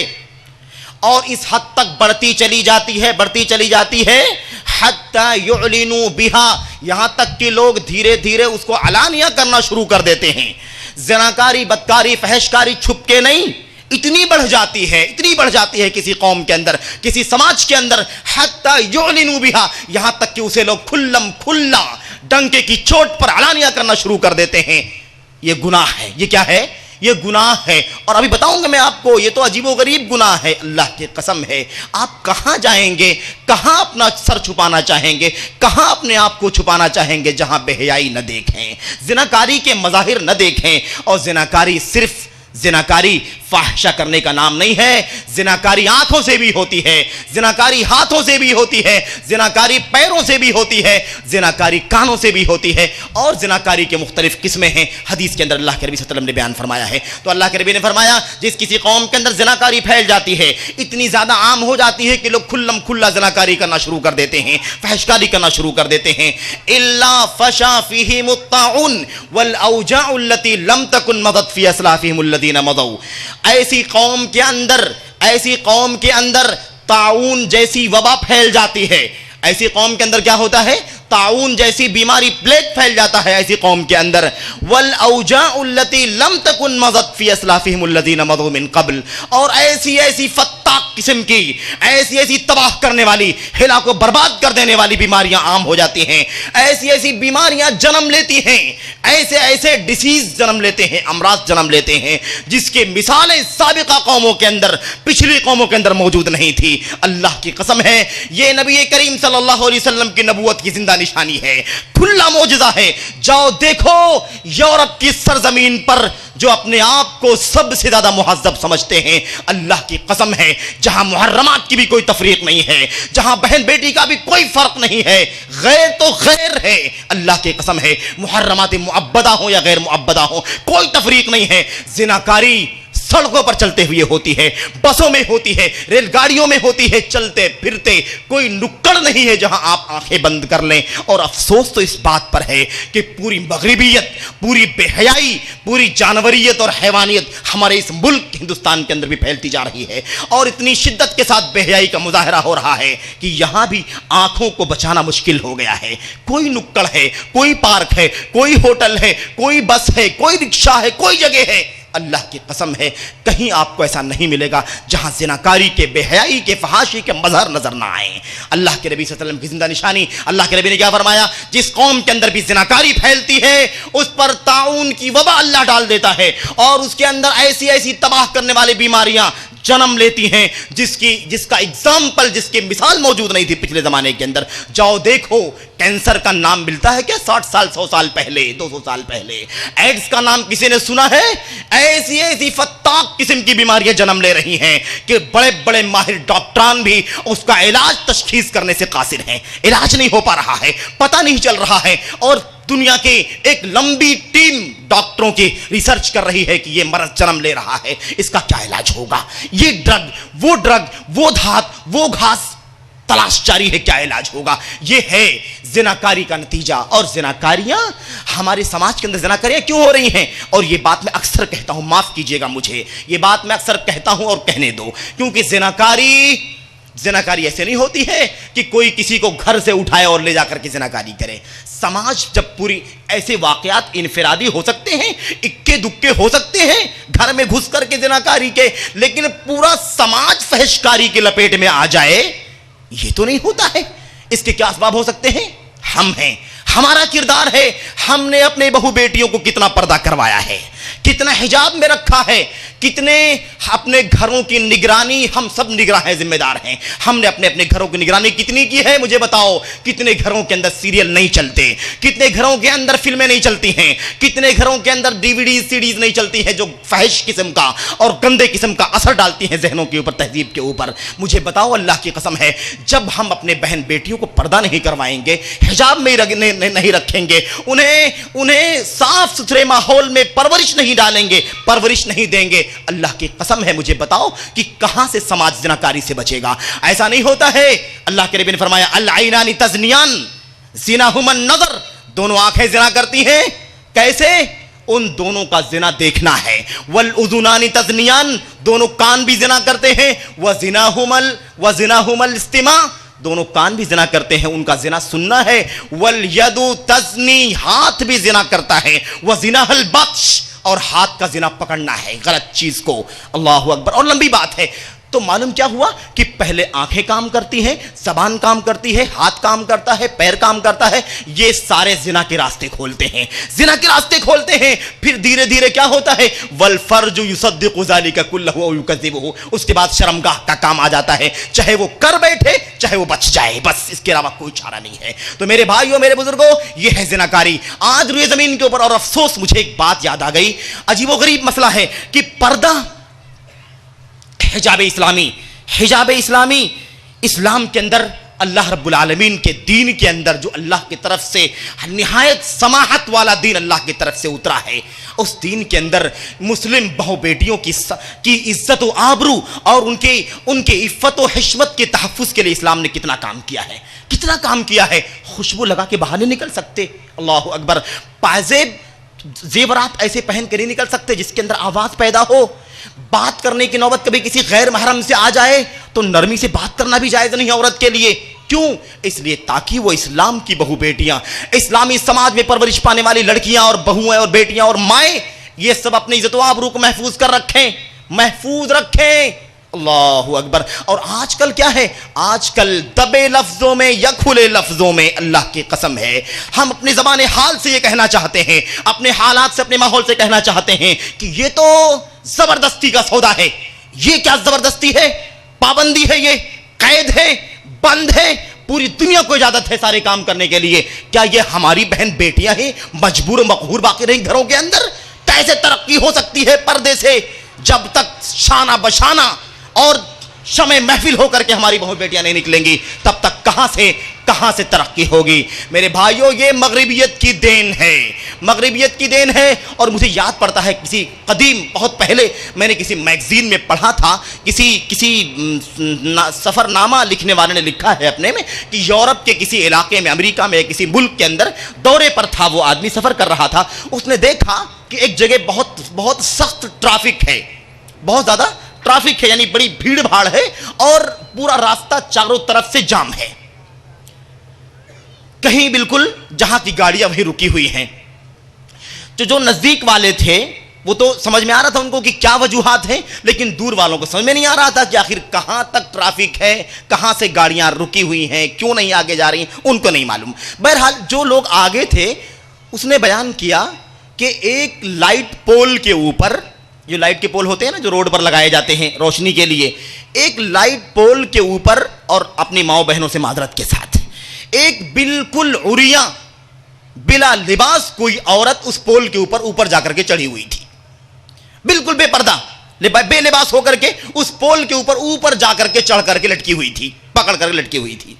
اور اس حد تک بڑھتی چلی جاتی ہے حتی یعلنوا بہا، یہاں تک کہ لوگ دھیرے دھیرے اس کو علانیہ کرنا شروع کر دیتے ہیں. زناکاری، بدکاری، فحشکاری چھپ کے نہیں، اتنی بڑھ جاتی ہے کسی قوم کے اندر، کسی سماج کے اندر، حتی یعلنوا بہا، یہاں تک کہ اسے لوگ کھلا ڈنکے کی چوٹ پر علانیہ کرنا شروع کر دیتے ہیں. یہ گناہ ہے. یہ کیا ہے؟ یہ گناہ ہے. اور ابھی بتاؤں گا میں آپ کو، یہ تو عجیب و غریب گناہ ہے. اللہ کی قسم ہے، آپ کہاں جائیں گے، کہاں اپنا سر چھپانا چاہیں گے، کہاں اپنے آپ کو چھپانا چاہیں گے جہاں بے حیائی نہ دیکھیں، زناکاری کے مظاہر نہ دیکھیں. اور زناکاری صرف زناکاری فاحشہ کرنے کا نام نہیں ہے. زناکاری آنکھوں سے بھی ہوتی ہے، زناکاری ہاتھوں سے بھی ہوتی ہے، زناکاری پیروں سے بھی ہوتی ہے، زناکاری کانوں سے بھی ہوتی ہے. اور زناکاری کے مختلف قسمیں ہیں. حدیث کے اندر اللہ کے نبی صلی اللہ علیہ وسلم نے بیان فرمایا ہے. تو اللہ کے نبی نے فرمایا جس کسی قوم کے اندر زناکاری پھیل جاتی ہے، اتنی زیادہ عام ہو جاتی ہے کہ لوگ کھلا زناکاری کرنا شروع کر دیتے ہیں، فحشکاری کرنا شروع کر دیتے ہیں. الا فشا فیہم الطاعون والاوجاع التي لم تكن مضت في اسلافهم الذين مضوا. ایسی قوم کے اندر طاعون جیسی وبا پھیل جاتی ہے. ایسی قوم کے اندر کیا ہوتا ہے؟ طاعون جیسی بیماری، پلیگ پھیل جاتا ہے ایسی قوم کے اندر. والاوجاع التي لم تكن مضت في اسلافهم الذين مضوا من قبل. اور ایسی فتاق قسم کی، ایسی تباہ کرنے والی، ہلاک و برباد کر دینے والی بیماریاں عام ہو جاتی ہیں. ایسی بیماریاں جنم لیتی ہیں، ایسے ڈیسیز جنم لیتے ہیں، امراض جنم لیتے ہیں جس کے مثالیں سابقہ قوموں کے اندر، پچھلی قوموں کے اندر موجود نہیں تھی. اللہ کی قسم ہے، یہ نبی کریم صلی اللہ علیہ وسلم کی نبوت کی زندہ نشانی ہے، کھلا معجزہ ہے. جاؤ دیکھو یورپ کی سرزمین پر جو اپنے آپ کو سب سے زیادہ مہذب سمجھتے ہیں، اللہ کی قسم ہے جہاں محرمات کی بھی کوئی تفریق نہیں ہے، جہاں بہن بیٹی کا بھی کوئی فرق نہیں ہے، غیر تو غیر ہے. اللہ کی قسم ہے، محرمات معبدہ ہوں یا غیر معبدہ ہوں، کوئی تفریق نہیں ہے. زناکاری سڑکوں پر چلتے ہوئے ہوتی ہے، بسوں میں ہوتی ہے، ریل گاڑیوں میں ہوتی ہے، چلتے پھرتے کوئی نکڑ نہیں ہے جہاں آپ آنکھیں بند کر لیں. اور افسوس تو اس بات پر ہے کہ پوری مغربیت، پوری بے حیائی، پوری جانوریت اور حیوانیت ہمارے اس ملک ہندوستان کے اندر بھی پھیلتی جا رہی ہے. اور اتنی شدت کے ساتھ بے حیائی کا مظاہرہ ہو رہا ہے کہ یہاں بھی آنکھوں کو بچانا مشکل ہو گیا ہے. کوئی نکڑ ہے، کوئی پارک ہے، کوئی ہوٹل ہے، کوئی بس ہے، کوئی رکشہ ہے، کوئی جگہ ہے، اللہ کی قسم ہے کہیں آپ کو ایسا نہیں ملے گا جہاں زناکاری کے، بے حیائی کے، فحاشی کے مظہر نظر نہ آئیں. اللہ کے نبی صلی اللہ علیہ وسلم کی زندہ نشانی، اللہ کے نبی نے کیا فرمایا؟ جس قوم کے اندر بھی زناکاری پھیلتی ہے اس پر طاعون کی وبا اللہ ڈال دیتا ہے اور اس کے اندر ایسی تباہ کرنے والی بیماریاں جنم لیتی ہیں جس کا ایگزامپل، جس کی مثال موجود نہیں تھی پچھلے زمانے کے اندر. جاؤ دیکھو، کینسر کا نام ملتا ہے کیا 60 سال 100 سال پہلے، 200 سال پہلے؟ ایڈز کا نام کسی نے سنا ہے؟ ایسی فتاق قسم کی بیماریاں جنم لے رہی ہیں کہ بڑے بڑے ماہر ڈاکٹران بھی اس کا علاج تشخیص کرنے سے قاصر ہیں. علاج نہیں ہو پا رہا ہے، پتہ نہیں چل رہا ہے. اور دنیا کے ایک لمبی ٹیم ڈاکٹروں کی ریسرچ کر رہی ہے کہ یہ مرض جنم لے رہا ہے، اس کا کیا علاج ہوگا. یہ ڈرگ، وہ دھات، وہ گھاس تلاش جاری ہے، کیا علاج ہوگا. یہ ہے زناکاری کا نتیجہ. اور زناکاریاں ہمارے سماج کے اندر زناکاریاں کیوں ہو رہی ہیں؟ اور یہ بات میں اکثر کہتا ہوں، معاف کیجئے گا مجھے، یہ بات میں اکثر کہتا ہوں اور کہنے دو، کیونکہ زناکاری ایسے نہیں ہوتی ہے کہ کوئی کسی کو گھر سے اٹھائے اور لے جا کر کے زناکاری کرے. سماج جب پوری ایسے واقعات انفرادی ہو سکتے ہیں، اکے دکے ہو سکتے ہیں گھر میں گھس کر کے زناکاری کے، لیکن پورا سماج فحشکاری کے لپیٹ میں آ جائے، یہ تو نہیں ہوتا ہے. اس کے کیا اسباب ہو سکتے ہیں؟ ہم ہیں، ہمارا کردار ہے. ہم نے اپنے بہو بیٹیوں کو کتنا پردہ کروایا ہے، کتنا حجاب میں رکھا ہے، کتنے اپنے گھروں کی نگرانی، ہم سب نگراں ہیں، ذمہ دار ہیں. ہم نے اپنے گھروں کی نگرانی کتنی کی ہے مجھے بتاؤ. کتنے گھروں کے اندر سیریل نہیں چلتے، کتنے گھروں کے اندر فلمیں نہیں چلتی ہیں، کتنے گھروں کے اندر DVD CDs نہیں چلتی ہیں جو فحش قسم کا اور گندے قسم کا اثر ڈالتی ہیں ذہنوں کے اوپر، تہذیب کے اوپر. مجھے بتاؤ، اللہ کی قسم ہے، جب ہم اپنے بہن بیٹیوں کو پردہ نہیں کروائیں گے، حجاب میں نہیں رکھیں گے، انہیں صاف ستھرے ماحول میں پرورش نہیں ڈالیں گے، پرورش نہیں دیں گے، اللہ کی قسم ہے مجھے بتاؤ کہ کہاں سے سماج زناکاری سے بچے گا؟ ایسا نہیں ہوتا ہے. اللہ کے نبی نے فرمایا العینان تزنیان زناہما النظر، دونوں آنکھیں زنا کرتی ہیں. کیسے؟ ان دونوں کا زنا دیکھنا ہے. والاذنان تزنیان، دونوں کان بھی زنا کرتے ہیں. وزناہما الاستماع، دونوں کان بھی زنا کرتے ہیں، ان کا زنا سننا ہے. والید تزنی، ہاتھ بھی زنا کرتا ہے. وزناہ البطش، اور ہاتھ کا زنا پکڑنا ہے غلط چیز کو. اللہ اکبر. اور لمبی بات ہے. تو معلوم کیا ہوا کہ پہلے آنکھیں کام کرتی ہیں، زبان کام کرتی ہے، ہاتھ کام کرتا ہے، پیر کام کرتا ہے. یہ سارے زنا کے راستے کھولتے ہیں، زنا کے راستے کھولتے ہیں. پھر دھیرے دھیرے کیا ہوتا ہے؟ والفرج یصدق ذلك كله او يكذبه، اس کے بعد شرمگاہ کا کام آ جاتا ہے. چاہے وہ کر بیٹھے چاہے وہ بچ جائے، بس اس کے علاوہ کوئی چارہ نہیں ہے. تو میرے بھائیوں، میرے بزرگوں، یہ ہے زناکاری آج روئے زمین کے اوپر. اور افسوس مجھے ایک بات یاد آ گئی، عجیب و غریب مسئلہ ہے کہ پردہ، حجاب اسلامی، حجاب اسلامی اسلام کے اندر اللہ رب العالمین کے دین کے اندر جو اللہ کی طرف سے نہایت سماحت والا دین اللہ کی طرف سے اترا ہے، اس دین کے اندر مسلم بہو بیٹیوں کی عزت و آبرو اور ان کے عفت و حشمت کے تحفظ کے لیے اسلام نے کتنا کام کیا ہے، کتنا کام کیا ہے. خوشبو لگا کے باہر نہیں نکل سکتے. اللہ اکبر. پائزیب، زیورات ایسے پہن کے نہیں نکل سکتے جس کے اندر آواز پیدا ہو. بات کرنے کی نوبت کبھی کسی غیر محرم سے آ جائے تو نرمی سے بات کرنا بھی جائز نہیں عورت کے لیے. کیوں؟ اس لیے تاکہ وہ اسلام کی بہو بیٹیاں، اسلامی سماج میں پرورش پانے والی لڑکیاں اور بہویں اور بیٹیاں اور مائیں، یہ سب اپنی عزت و آبرو کو محفوظ کر رکھیں، محفوظ رکھیں. اللہ اکبر. اور آج کل کیا ہے؟ آج کل دبے لفظوں میں یا کھلے لفظوں میں، اللہ کی قسم ہے، ہم اپنی زبان حال سے یہ کہنا چاہتے ہیں، اپنے حالات سے، اپنے ماحول سے کہنا چاہتے ہیں کہ یہ تو زبردستی کا سودا ہے. یہ کیا زبردستی ہے؟ پابندی ہے، یہ قید ہے، بند ہے. پوری دنیا کو اجازت ہے سارے کام کرنے کے لیے. کیا یہ ہماری بہن بیٹیاں ہیں مجبور و مقہور باقی رہیں گھروں کے اندر؟ کیسے ترقی ہو سکتی ہے پردے سے؟ جب تک شانہ بشانہ اور شمع محفل ہو کر کے ہماری بہو بیٹیاں نہیں نکلیں گی، تب تک کہاں سے ترقی ہوگی؟ میرے بھائیوں، یہ مغربیت کی دین ہے، مغربیت کی دین ہے. اور مجھے یاد پڑتا ہے کسی قدیم، بہت پہلے میں نے کسی میگزین میں پڑھا تھا، کسی سفر نامہ لکھنے والے نے لکھا ہے اپنے میں کہ یورپ کے کسی علاقے میں، امریکہ میں کسی ملک کے اندر دورے پر تھا وہ آدمی، سفر کر رہا تھا. اس نے دیکھا کہ ایک جگہ بہت سخت ٹریفک ہے، بہت زیادہ ٹریفک ہے، یعنی بڑی بھیڑ بھاڑ ہے اور پورا راستہ چاروں طرف سے جام ہے. کہیں بالکل جہاں کی گاڑیاں وہیں رکی ہوئی ہیں. جو نزدیک والے تھے وہ تو سمجھ میں آ رہا تھا ان کو کہ کیا وجوہات ہیں، لیکن دور والوں کو سمجھ میں نہیں آ رہا تھا کہ آخر کہاں تک ٹریفک ہے، کہاں سے گاڑیاں رکی ہوئی ہیں، کیوں نہیں آگے جا رہی ہیں، ان کو نہیں معلوم. بہرحال جو لوگ آگے تھے اس نے بیان کیا کہ ایک لائٹ پول کے اوپر، جو لائٹ کے پول ہوتے ہیں نا جو روڈ پر لگائے جاتے ہیں روشنی کے لیے، ایک لائٹ پول کے اوپر، اور اپنی ماؤں بہنوں سے معذرت کے ساتھ، ایک بالکل عریاں بلا لباس کوئی عورت اس پول کے اوپر جا کر کے چڑھی ہوئی تھی، بالکل بے پردہ بے لباس ہو کر کے اس پول کے اوپر جا کر کے چڑھ کر کے لٹکی ہوئی تھی، پکڑ کر کے لٹکی ہوئی تھی.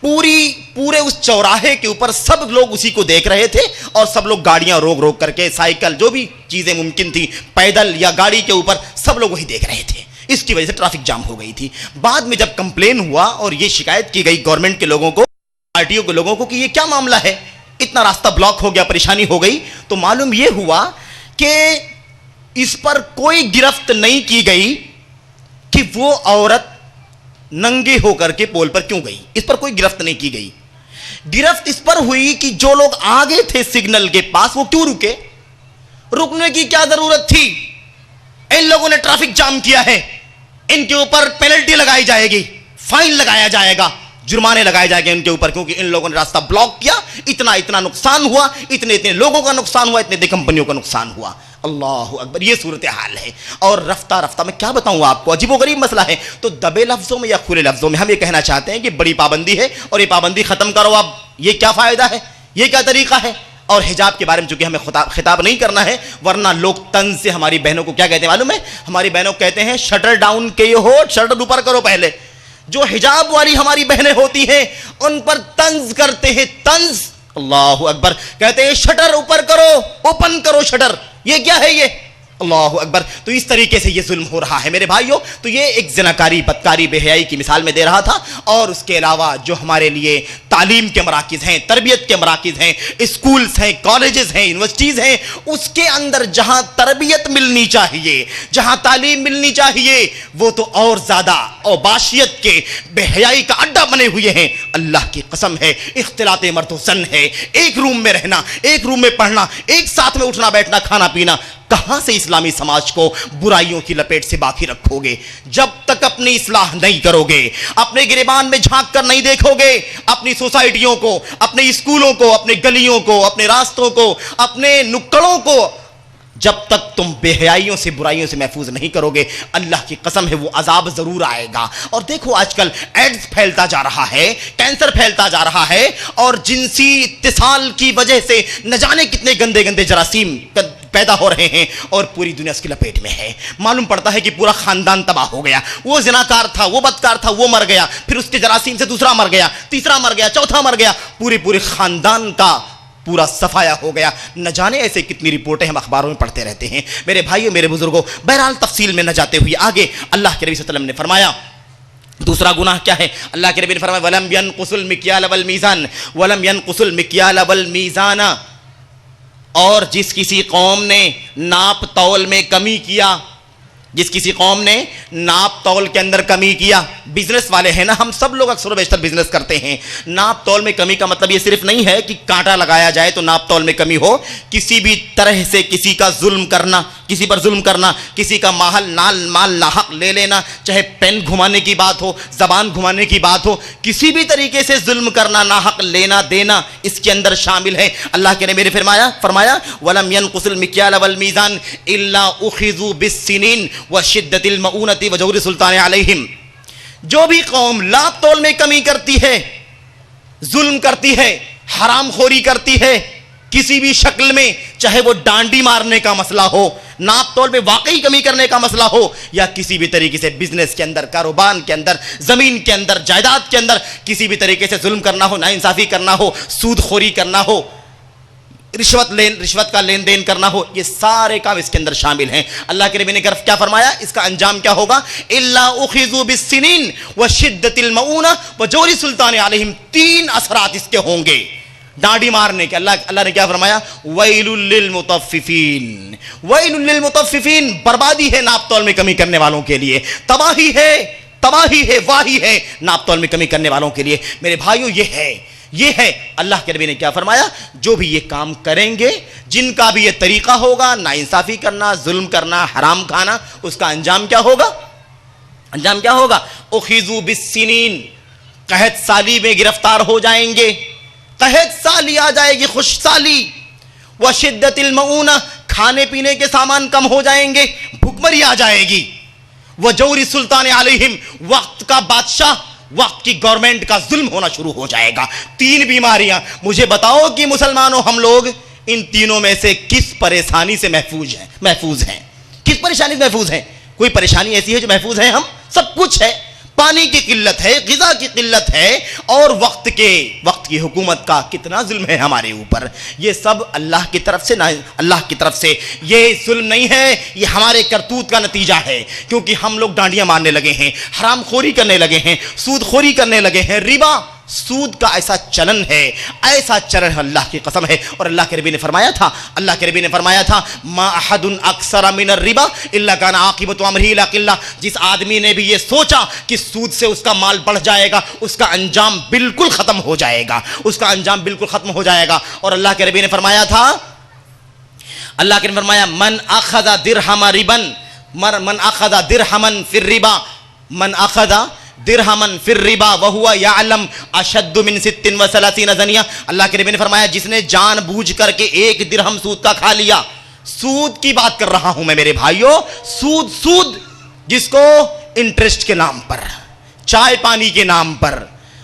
پورے اس چوراہے کے اوپر سب لوگ اسی کو دیکھ رہے تھے اور سب لوگ گاڑیاں روک کر کے، سائیکل، جو بھی چیزیں ممکن تھی، پیدل یا گاڑی کے اوپر، سب لوگ وہی دیکھ رہے تھے. اس کی وجہ سے ٹریفک جام ہو گئی تھی. بعد میں جب کمپلین ہوا اور یہ شکایت کی گئی گورنمنٹ کے لوگوں کو، پارٹیوں کے لوگوں کو کہ یہ کیا معاملہ ہے، اتنا راستہ بلاک ہو گیا، پریشانی ہو گئی، تو معلوم یہ ہوا کہ اس پر کوئی گرفت نہیں کی گئی کہ وہ عورت ننگے ہو کر کے پول پر کیوں گئی. اس پر کوئی گرفت نہیں کی گئی. گرفت اس پر ہوئی کہ جو لوگ آگے تھے سگنل کے پاس وہ کیوں رکے، رکنے کی کیا ضرورت تھی؟ ان لوگوں نے ٹریفک جام کیا ہے، ان کے اوپر پینلٹی لگائی جائے گی، فائن لگایا جائے گا، جرمانے لگائے جائیں گے ان کے اوپر، کیونکہ ان لوگوں نے راستہ بلاک کیا. اتنا نقصان ہوا، اتنے لوگوں کا نقصان ہوا، اتنے کمپنیوں کا نقصان ہوا. اللہ اکبر. یہ صورتحال ہے. اور رفتہ میں کیا بتاؤں آپ کو، عجیب و غریب مسئلہ ہے. تو دبے لفظوں میں یا کھلے لفظوں میں ہم یہ کہنا چاہتے ہیں کہ بڑی پابندی ہے اور یہ پابندی ختم کرو. اب یہ کیا فائدہ ہے، یہ کیا طریقہ ہے؟ اور حجاب کے بارے میں چونکہ ہمیں خطاب نہیں کرنا ہے، ورنہ لوگ طنز سے ہماری بہنوں کو کیا کہتے ہیں معلوم ہے؟ ہماری بہنوں کو کہتے ہیں شٹر ڈاؤن کے ہو، شٹر اوپر کرو. پہلے جو حجاب والی ہماری بہنیں ہوتی ہیں ان پر طنز کرتے ہیں، طنز. اللہ اکبر. کہتے ہیں شٹر اوپر کرو، اوپن کرو شٹر. یہ کیا ہے؟ اللہ اکبر. تو اس طریقے سے یہ ظلم ہو رہا ہے میرے بھائیوں. تو یہ ایک زناکاری، بدکاری، بے حیائی کی مثال میں دے رہا تھا. اور اس کے علاوہ جو ہمارے لیے تعلیم کے مراکز ہیں، تربیت کے مراکز ہیں، اسکولز ہیں، کالجز ہیں، یونیورسٹیز ہیں، اس کے اندر جہاں تربیت ملنی چاہیے، جہاں تعلیم ملنی چاہیے، وہ تو اور زیادہ اوباشیت کے، بے حیائی کا اڈا بنے ہوئے ہیں. اللہ کی قسم ہے، اختلاط مرد و زن ہے. ایک روم میں رہنا، ایک روم میں پڑھنا، ایک ساتھ میں اٹھنا بیٹھنا، کھانا پینا. کہاں سے اسلامی سماج کو برائیوں کی لپیٹ سے باقی رکھو گے؟ جب تک اپنی اصلاح نہیں کرو گے، اپنے گریبان میں جھانک کر نہیں دیکھو گے، اپنی سوسائٹیوں کو، اپنے اسکولوں کو، اپنے گلیوں کو، اپنے راستوں کو، اپنے نکڑوں کو جب تک تم بے حیائیوں سے، برائیوں سے محفوظ نہیں کرو گے، اللہ کی قسم ہے وہ عذاب ضرور آئے گا. اور دیکھو آج کل ایڈز پھیلتا جا رہا ہے، کینسر پھیلتا جا رہا ہے، اور جنسی اتصال کی وجہ سے نہ جانے کتنے گندے گندے جراثیم پیدا ہو رہے ہیں، اور پوری دنیا اس کی لپیٹ میں ہے. معلوم پڑتا ہے کہ پورا خاندان تباہ ہو گیا. وہ زناکار تھا، وہ بدکار تھا، وہ مر گیا، پھر اس کے جراثیم سے دوسرا مر گیا، تیسرا مر گیا، چوتھا مر گیا، پورے خاندان کا پورا صفایا ہو گیا. نہ جانے ایسے کتنی رپورٹیں ہم اخباروں میں پڑھتے رہتے ہیں میرے بھائیوں، میرے بزرگوں. بہرحال تفصیل میں نہ جاتے ہوئے آگے اللہ کے نبی صلی اللہ علیہ وسلم نے فرمایا دوسرا گناہ کیا ہے. اللہ کے نبی نے فرمایا وَلَمْ يَنْقُصُ الْمِكْيَالَ وَالْمِيزَانَ وَلَمْ يَنْقُصُ الْمِكْيَالَ وَالْمِيزَانَ. اور جس کسی قوم نے ناپ تول میں کمی کیا، جس کسی قوم نے ناپ تول کے اندر کمی کیا. بزنس والے ہیں نا، ہم سب لوگ اکثر و بیشتر بزنس کرتے ہیں. ناپ تول میں کمی کا مطلب یہ صرف نہیں ہے کہ کانٹا لگایا جائے تو ناپ تول میں کمی ہو. کسی بھی طرح سے کسی کا ظلم کرنا، کسی پر ظلم کرنا، کسی کا مال ناحق لے لینا، چاہے پین گھمانے کی بات ہو، زبان گھمانے کی بات ہو، کسی بھی طریقے سے ظلم کرنا، ناحق لینا دینا اس کے اندر شامل ہے. اللہ کے نبی نے فرمایا وَلَمْ يَنْقُصُ الْمِكْيَالَ وَالْمِيزَانَ إِلَّا أُخِذُوا بِالسِّنِينِ وَشِدَّةِ الْمَؤُونَةِ وَجَوْرِ السُّلْطَانِ عَلَيْهِمْ. جو بھی قوم لاپ تول میں کمی کرتی ہے، ظلم کرتی ہے، حرام خوری کرتی ہے کسی بھی شکل میں، چاہے وہ ڈانڈی مارنے کا مسئلہ ہو، ناپ تول میں واقعی کمی کرنے کا مسئلہ ہو، یا کسی بھی طریقے سے بزنس کے اندر، کاروبار کے اندر، زمین کے اندر، جائیداد کے اندر کسی بھی طریقے سے ظلم کرنا ہو، ناانصافی کرنا ہو، سود خوری کرنا ہو، رشوت کا لین دین کرنا ہو، یہ سارے کام اس کے اندر شامل ہیں. اللہ کے نبی نے کیا فرمایا؟ اس کا انجام کیا ہوگا؟ الا اخذوا بالسنین وشدۃ المؤونہ وجور السلطان علیہم. 3 اثرات اس کے ہوں گے ڈانڈی مارنے کے. اللہ نے کیا فرمایا؟ ویل للمطففین. ویل للمطففین، بربادی ہے ناپ تول میں کمی کرنے والوں کے لیے، تباہی ہے، واہی ہے ناپ تول میں کمی کرنے والوں کے لیے. میرے بھائیوں یہ ہے اللہ کے نبی نے کیا فرمایا؟ جو بھی یہ کام کریں گے، جن کا بھی یہ طریقہ ہوگا، ناانصافی کرنا، ظلم کرنا، حرام کھانا، اس کا انجام کیا ہوگا؟ اخذوا بالسنین، قحط سالی میں گرفتار ہو جائیں گے. قحط سالی آ جائے گی، خوش سالی. وشدۃ المؤونہ، کھانے پینے کے سامان کم ہو جائیں گے، بھوکمری آ جائے گی. وجور السلطان علیہم، وقت کا بادشاہ، وقت کی گورنمنٹ کا ظلم ہونا شروع ہو جائے گا. 3 بیماریاں. مجھے بتاؤ کہ مسلمانوں ہم لوگ ان تینوں میں سے کس پریشانی سے محفوظ ہیں؟ کس پریشانی سے محفوظ ہیں؟ کوئی پریشانی ایسی ہے جو محفوظ ہے؟ ہم سب کچھ ہے. پانی کی قلت ہے، غذا کی قلت ہے، اور وقت کی حکومت کا کتنا ظلم ہے ہمارے اوپر. یہ سب اللہ کی طرف سے یہ ظلم نہیں ہے، یہ ہمارے کرتوت کا نتیجہ ہے. کیونکہ ہم لوگ ڈانڈیاں مارنے لگے ہیں، حرام خوری کرنے لگے ہیں، سود خوری کرنے لگے ہیں، ربا، سود کا ایسا چلن ہے اللہ کی قسم ہے. اور اللہ کے نبی نے فرمایا تھا ما احد اکثر من الربا الا کان عاقبۃ امرہ الی قلہ. جس آدمی نے بھی یہ سوچا کہ سود سے اس کا مال بڑھ جائے گا، اس کا انجام بالکل ختم ہو جائے گا. اور اللہ کے نبی نے فرمایا من اخذ درہما فی الربا، من اخذ درہمن فی الربا وہو یعلم اشد من 36 زنیہ. اللہ کے نبی نے فرمایا جس نے جان بوجھ کر کے 1 درہم سود کا کھا لیا. سود کی بات کر رہا ہوں میں میرے بھائیوں. سود جس کو انٹرسٹ کے نام پر، چائے پانی کے نام پر،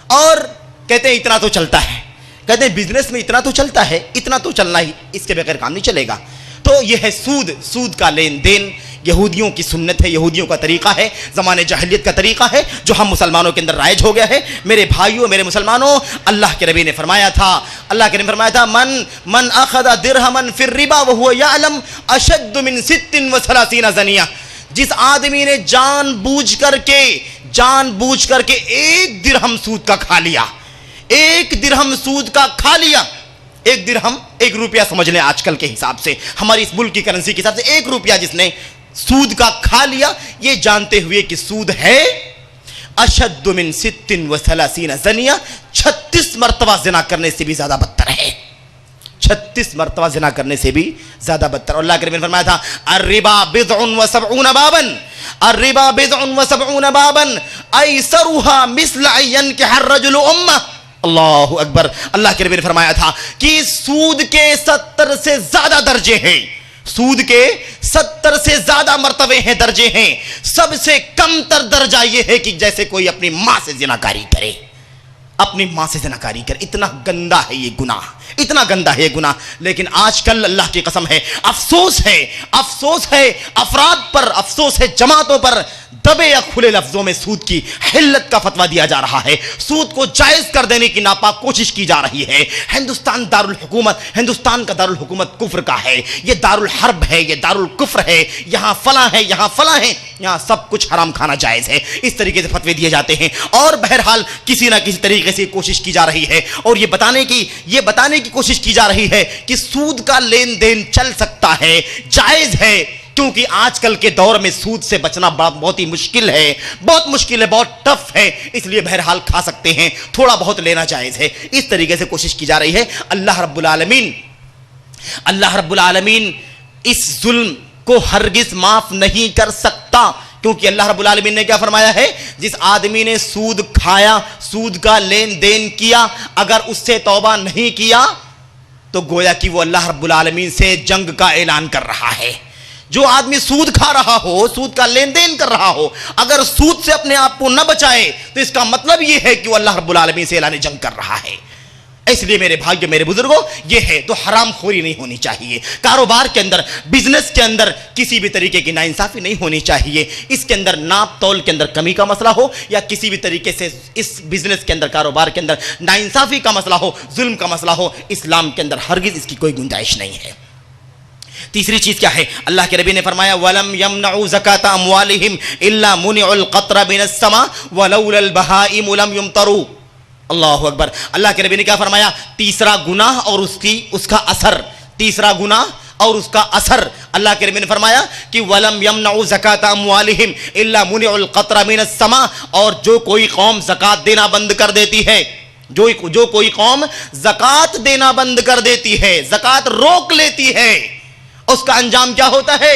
اور کہتے ہیں اتنا تو چلتا ہے، کہتے ہیں بزنس میں اتنا تو چلتا ہے، اتنا تو چلنا ہی، اس کے بغیر کام نہیں چلے گا. تو یہ ہے سود کا لین دین. یہودیوں کی سنت ہے، یہودیوں کا طریقہ ہے، زمانے جاہلیت کا طریقہ ہے، جو ہم مسلمانوں کے اندر رائج ہو گیا ہے. میرے بھائیوں، میرے مسلمانوں، اللہ کے نبی نے فرمایا تھا، اللہ کے نے فرمایا تھا من اخذ درہما فی الربا وهو يعلم اشد من 36 زنیہ، جس آدمی نے جان بوجھ کر کے ایک درہم سود کا کھا لیا، ایک درہم سود کا کھا لیا، ایک درہم 1 روپیہ سمجھ لیں آج کل کے حساب سے، ہماری اس ملک کی کرنسی کے حساب سے 1 روپیہ جس نے سود کا کھا لیا، یہ جانتے ہوئے کہ سود ہے اشد من 36 زنیہ، 36 مرتبہ زنا کرنے سے بھی زیادہ بدتر ہے، 36 مرتبہ زنا کرنے سے بھی زیادہ بدتر۔ اور اللہ کے نبی نے فرمایا تھا الربا بضع و70 بابا، الربا بضع و70 بابا ایسرها مثل ان ينكح الرجل امه۔ اللہ اکبر، اللہ کے نبی نے فرمایا تھا کہ سود کے 70 سے زیادہ درجے ہیں، سود کے 70 سے زیادہ مرتبے ہیں، درجے ہیں، سب سے کم تر درجہ یہ ہے کہ جیسے کوئی اپنی ماں سے زناکاری کرے، اپنی ماں سے زناکاری کرے۔ اتنا گندا ہے یہ گناہ، اتنا گندا ہے یہ گناہ۔ لیکن آج کل اللہ کی قسم ہے، افسوس ہے افراد پر، افسوس ہے جماعتوں پر، دبے یا کھلے لفظوں میں سود کی حلت کا فتویٰ دیا جا رہا ہے، سود کو جائز کر دینے کی ناپاک کوشش کی جا رہی ہے۔ ہندوستان کا دارالحکومت کفر کا ہے، یہ دارالحرب ہے، یہ دارالکفر ہے، یہاں فلاں ہے، یہاں فلاں ہے، یہاں سب کچھ حرام کھانا جائز ہے، اس طریقے سے فتوے دیے جاتے ہیں۔ اور بہرحال کسی نہ کسی طریقے سے کوشش کی جا رہی ہے اور یہ بتانے کی کوشش کی جا رہی ہے کہ سود کا لین دین چل سکتا ہے، جائز ہے، کیونکہ آج کل کے دور میں سود سے بچنا بہت ہی مشکل ہے، بہت ٹف ہے، اس لیے بہرحال کھا سکتے ہیں، تھوڑا بہت لینا جائز ہے، اس طریقے سے کوشش کی جا رہی ہے۔ اللہ رب العالمین اس ظلم کو ہرگز معاف نہیں کر سکتا، کیونکہ اللہ رب العالمین نے کیا فرمایا ہے، جس آدمی نے سود کھایا، سود کا لین دین کیا، اگر اس سے توبہ نہیں کیا تو گویا کہ وہ اللہ رب العالمین سے جنگ کا اعلان کر رہا ہے۔ جو آدمی سود کھا رہا ہو، سود کا لین دین کر رہا ہو، اگر سود سے اپنے آپ کو نہ بچائے تو اس کا مطلب یہ ہے کہ وہ اللہ رب العالمین سے اعلان جنگ کر رہا ہے۔ اس لیے میرے بھائیو، میرے بزرگوں، یہ ہے تو حرام خوری نہیں ہونی چاہیے، کاروبار کے اندر، بزنس کے اندر کسی بھی طریقے کی ناانصافی نہیں ہونی چاہیے، اس کے اندر ناپ تول کے اندر کمی کا مسئلہ ہو یا کسی بھی طریقے سے اس بزنس کے اندر، کاروبار کے اندر ناانصافی کا مسئلہ ہو، ظلم کا مسئلہ ہو، اسلام کے اندر ہرگز اس کی کوئی گنجائش نہیں ہے۔ تیسری چیز کیا ہے؟ اللہ کے نبی نے فرمایا وَلَمْ يَمْنَعُوا زَكَاةَ أَمْوَالِهِمْ إِلَّا مُنِعُوا الْقَطْرَ مِنَ السَّمَاءِ وَلَوْلَا الْبَهَائِمُ لَمْ يُمْطَرُوا۔ اللہ اکبر، اللہ کے نبی نے کیا فرمایا؟ تیسرا گناہ اور اس کا اثر، تیسرا گناہ اور اس کا اثر، اللہ کے نبی نے فرمایا کہ وَلَمْ يَمْنَعُوا زَكَاةَ أَمْوَالِهِمْ إِلَّا مُنِعُوا الْقَطْرَ مِنَ السَّمَاءِ، اور جو کوئی قوم زکوٰۃ دینا بند کر دیتی ہے، جو کوئی قوم زکوٰۃ دینا بند کر دیتی ہے، زکوٰۃ روک لیتی ہے، اس کا انجام کیا ہوتا ہے؟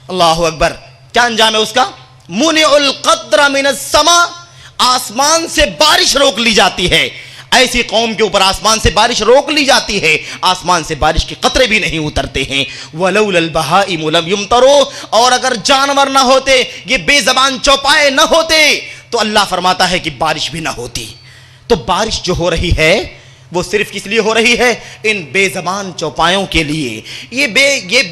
اللہ اکبر، کیا انجام ہے اس کا؟ منع القطر من السماء، آسمان سے بارش روک لی جاتی ہے۔ ایسی قوم کے اوپر آسمان سے بارش روک لی جاتی ہے، آسمان سے بارش کے قطرے بھی نہیں اترتے ہیں۔ وَلَوْلَا الْبَهَائِمُ لَمْ يُمْطَرُوا، اور اگر جانور نہ ہوتے، یہ بے زبان چوپائے نہ ہوتے تو اللہ فرماتا ہے کہ بارش بھی نہ ہوتی۔ تو بارش جو ہو رہی ہے وہ صرف کس لیے ہو رہی ہے؟ ان بے زبان چوپایوں کے لیے۔ یہ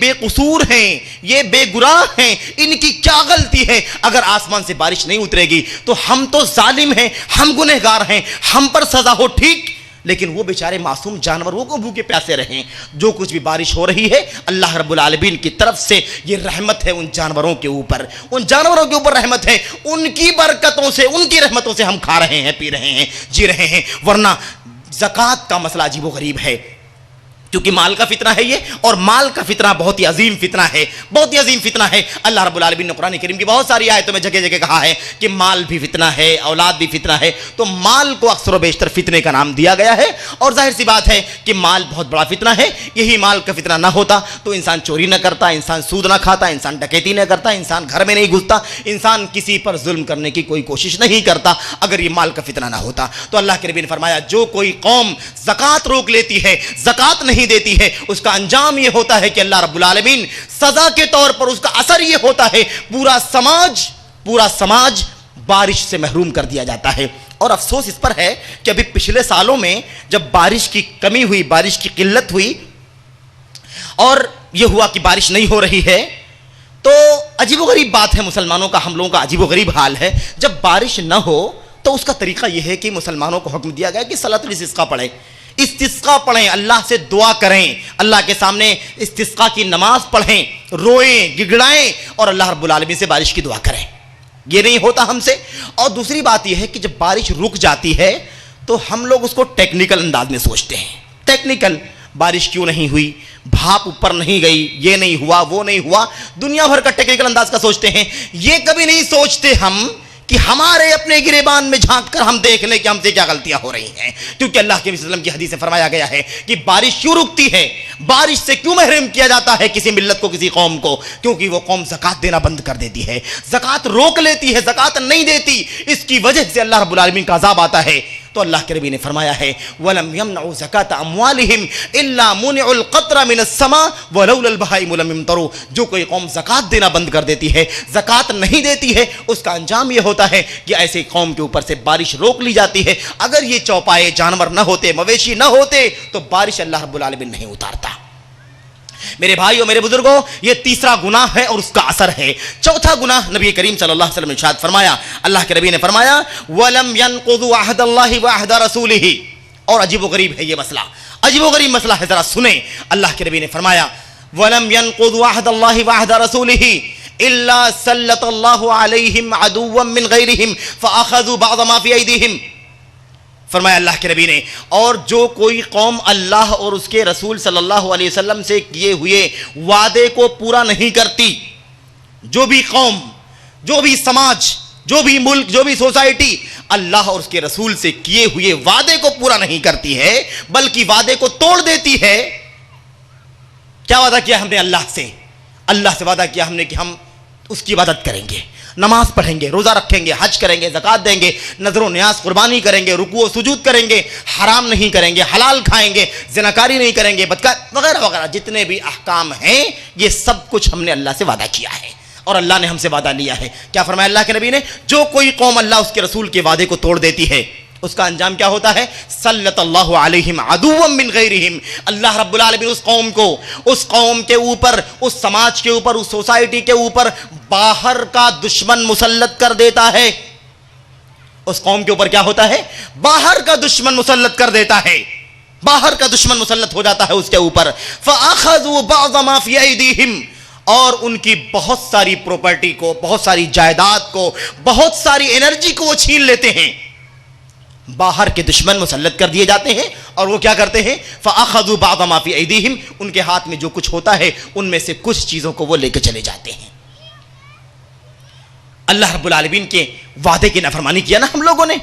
بے قصور ہیں، یہ بے گناہ ہیں، ان کی کیا غلطی ہے؟ اگر آسمان سے بارش نہیں اترے گی تو ہم تو ظالم ہیں، ہم گنہگار ہیں، ہم پر سزا ہو، ٹھیک، لیکن وہ بیچارے معصوم جانور وہ کو بھوکے پیاسے رہیں۔ جو کچھ بھی بارش ہو رہی ہے اللہ رب العالمین کی طرف سے یہ رحمت ہے ان جانوروں کے اوپر، ان جانوروں کے اوپر رحمت ہے، ان کی برکتوں سے، ان کی رحمتوں سے ہم کھا رہے ہیں، پی رہے ہیں، جی رہے ہیں۔ ورنہ زکوٰۃ کا مسئلہ عجیب و غریب ہے، کیونکہ مال کا فتنہ ہے یہ، اور مال کا فتنہ بہت ہی عظیم فتنہ ہے، بہت ہی عظیم فتنہ ہے۔ اللہ رب العالمین نے قرآن کریم کی بہت ساری آیتوں میں جگہ جگہ کہا ہے کہ مال بھی فتنہ ہے، اولاد بھی فتنہ ہے، تو مال کو اکثر و بیشتر فتنے کا نام دیا گیا ہے، اور ظاہر سی بات ہے کہ مال بہت بڑا فتنہ ہے۔ یہی مال کا فتنہ نہ ہوتا تو انسان چوری نہ کرتا، انسان سود نہ کھاتا، انسان ڈکیتی نہ کرتا، انسان گھر میں نہیں گھستا، انسان کسی پر ظلم کرنے کی کوئی کوشش نہیں کرتا اگر یہ مال کا فتنہ نہ ہوتا۔ تو اللہ کے نبی نے فرمایا جو کوئی قوم زکوٰۃ روک لیتی ہے، زکوٰۃ نہیں دیتی ہے، اس کا انجام یہ ہوتا ہے کہ اللہ رب العالمین سزا کے طور پر اس کا اثر یہ ہوتا ہے پورا سماج بارش سے محروم کر دیا جاتا ہے۔ اور افسوس اس پر ہے کہ ابھی پچھلے سالوں میں جب بارش کی کمی ہوئی، بارش کی قلت ہوئی اور یہ ہوا کہ بارش نہیں ہو رہی ہے، تو عجیب و غریب بات ہے، مسلمانوں کا، ہم لوگوں کا عجیب و غریب حال ہے، جب بارش نہ ہو تو اس کا طریقہ یہ ہے کہ مسلمانوں کو حکم دیا گیا کہ صلاۃ الاستسقاء پڑھیں۔ استسقا پڑھیں, اللہ سے دعا کریں, اللہ کے سامنے استسقا کی نماز پڑھیں, روئیں, گڑگڑائیں اور اللہ رب العالمین سے بارش کی دعا کریں. یہ نہیں ہوتا ہم سے. اور دوسری بات یہ ہے کہ جب بارش رک جاتی ہے تو ہم لوگ اس کو ٹیکنیکل انداز میں سوچتے ہیں. ٹیکنیکل, بارش کیوں نہیں ہوئی, بھاپ اوپر نہیں گئی, یہ نہیں ہوا, وہ نہیں ہوا, دنیا بھر کا ٹیکنیکل انداز کا سوچتے ہیں. یہ کبھی نہیں سوچتے ہم کہ ہمارے اپنے گریبان میں جھانک کر ہم دیکھ لیں کہ ہم سے کیا غلطیاں ہو رہی ہیں. کیونکہ اللہ کے وسلم کی حدیث سے فرمایا گیا ہے کہ بارش کیوں رکتی ہے, بارش سے کیوں محروم کیا جاتا ہے کسی ملت کو, کسی قوم کو, کیونکہ وہ قوم زکوٰۃ دینا بند کر دیتی ہے, زکوٰۃ روک لیتی ہے, زکوٰۃ نہیں دیتی. اس کی وجہ سے اللہ رب العالمین کا عذاب آتا ہے. تو اللہ کے نبی نے فرمایا ہے وَلَمْ يَمْنَعُوا زَكَاةَ أَمْوَالِهِمْ إِلَّا مُنِعُوا الْقَطْرَ مِنَ السَّمَاءِ وَلَوْلَا الْبَهَائِمُ لَمْ يَمْطَرُوا. جو کوئی قوم زکوٰۃ دینا بند کر دیتی ہے, زکوٰۃ نہیں دیتی ہے, اس کا انجام یہ ہوتا ہے کہ ایسے قوم کے اوپر سے بارش روک لی جاتی ہے. اگر یہ چوپائے جانور نہ ہوتے, مویشی نہ ہوتے, تو بارش اللہ رب العالمین نہیں اتارتا. میرے بھائیو, میرے بزرگوں, یہ تیسرا گناہ ہے اور اس کا اثر ہے. چوتھا گناہ نبی کریم صلی اللہ علیہ وسلم نے ارشاد فرمایا, اللہ کے نبی نے فرمایا وَلَمْ يَنْقُضُوا عَهْدَ اللَّهِ وَعَهْدَ رَسُولِهِ. اور عجیب و غریب ہے یہ مسئلہ, عجیب و غریب مسئلہ ہے, ذرا سنیں. اللہ کے نبی نے فرمایا وَلَمْ يَنْقُضُوا عَهْدَ اللَّهِ وَعَهْدَ رَسُولِهِ إِلَّا سَلَّطَ اللَّهُ عَلَيْهِمْ عَدُوًّا مِّنْ غَيْرِهِمْ فَأَخَذُوا بَعْضَ مَا فِي أَيْدِيهِمْ. فرمایا اللہ کے نبی نے, اور جو کوئی قوم اللہ اور اس کے رسول صلی اللہ علیہ وسلم سے کیے ہوئے وعدے کو پورا نہیں کرتی, جو بھی قوم, جو بھی سماج, جو بھی ملک, جو بھی سوسائٹی اللہ اور اس کے رسول سے کیے ہوئے وعدے کو پورا نہیں کرتی ہے بلکہ وعدے کو توڑ دیتی ہے. کیا وعدہ کیا ہم نے اللہ سے؟ اللہ سے وعدہ کیا ہم نے کہ ہم اس کی عبادت کریں گے, نماز پڑھیں گے, روزہ رکھیں گے, حج کریں گے, زکوٰۃ دیں گے, نذر و نیاز قربانی کریں گے, رکوع و سجود کریں گے, حرام نہیں کریں گے, حلال کھائیں گے, زناکاری نہیں کریں گے, بدکاری وغیرہ وغیرہ, جتنے بھی احکام ہیں یہ سب کچھ ہم نے اللہ سے وعدہ کیا ہے اور اللہ نے ہم سے وعدہ لیا ہے. کیا فرمایا اللہ کے نبی نے؟ جو کوئی قوم اللہ اس کے رسول کے وعدے کو توڑ دیتی ہے اس کا انجام کیا ہوتا ہے؟ سلط اللہ علیہم عدوا من غیرہم. اللہ رب العالمین اس قوم کو, اس قوم کے اوپر, اس سماج کے اوپر, اس سوسائٹی کے اوپر باہر کا دشمن مسلط کر دیتا ہے. اس قوم کے اوپر کیا ہوتا ہے؟ باہر کا دشمن مسلط کر دیتا ہے, باہر کا دشمن مسلط ہو جاتا ہے اس کے اوپر. فَأَخَذُوا بَعْضَ مَا فِي أَيْدِيهِمْ. اور ان کی بہت ساری پراپرٹی کو, بہت ساری جائیداد کو, بہت ساری انرجی کو وہ چھین لیتے ہیں. باہر کے دشمن مسلط کر دیے جاتے ہیں اور وہ کیا کرتے ہیں؟ فَأَخَذُوا بَعْضَ مَا فِي أَيْدِيهِمْ. ان کے ہاتھ میں جو کچھ ہوتا ہے ان میں سے کچھ چیزوں کو وہ لے کے چلے جاتے ہیں. اللہ رب العالمین کے وعدے کی نافرمانی کیا نا ہم لوگوں نے.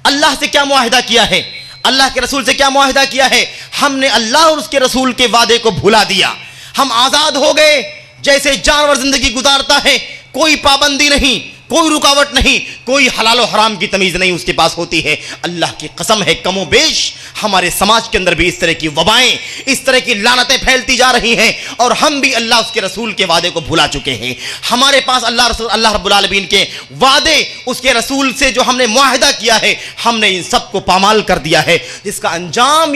اللہ سے کیا معاہدہ کیا ہے, اللہ کے رسول سے کیا معاہدہ کیا ہے؟ ہم نے اللہ اور اس کے رسول کے وعدے کو بھلا دیا. ہم آزاد ہو گئے جیسے جانور زندگی گزارتا ہے, کوئی پابندی نہیں, کوئی رکاوٹ نہیں, کوئی حلال و حرام کی تمیز نہیں اس کے پاس ہوتی ہے. اللہ کی قسم ہے کم و بیش ہمارے سماج کے اندر بھی اس طرح کی وبائیں, اس طرح کی لعنتیں پھیلتی جا رہی ہیں اور ہم بھی اللہ اس کے رسول کے وعدے کو بھلا چکے ہیں. ہمارے پاس اللہ رب العالمین کے وعدے, اس کے رسول سے جو ہم نے معاہدہ کیا ہے, ہم نے ان سب کو پامال کر دیا ہے, جس کا انجام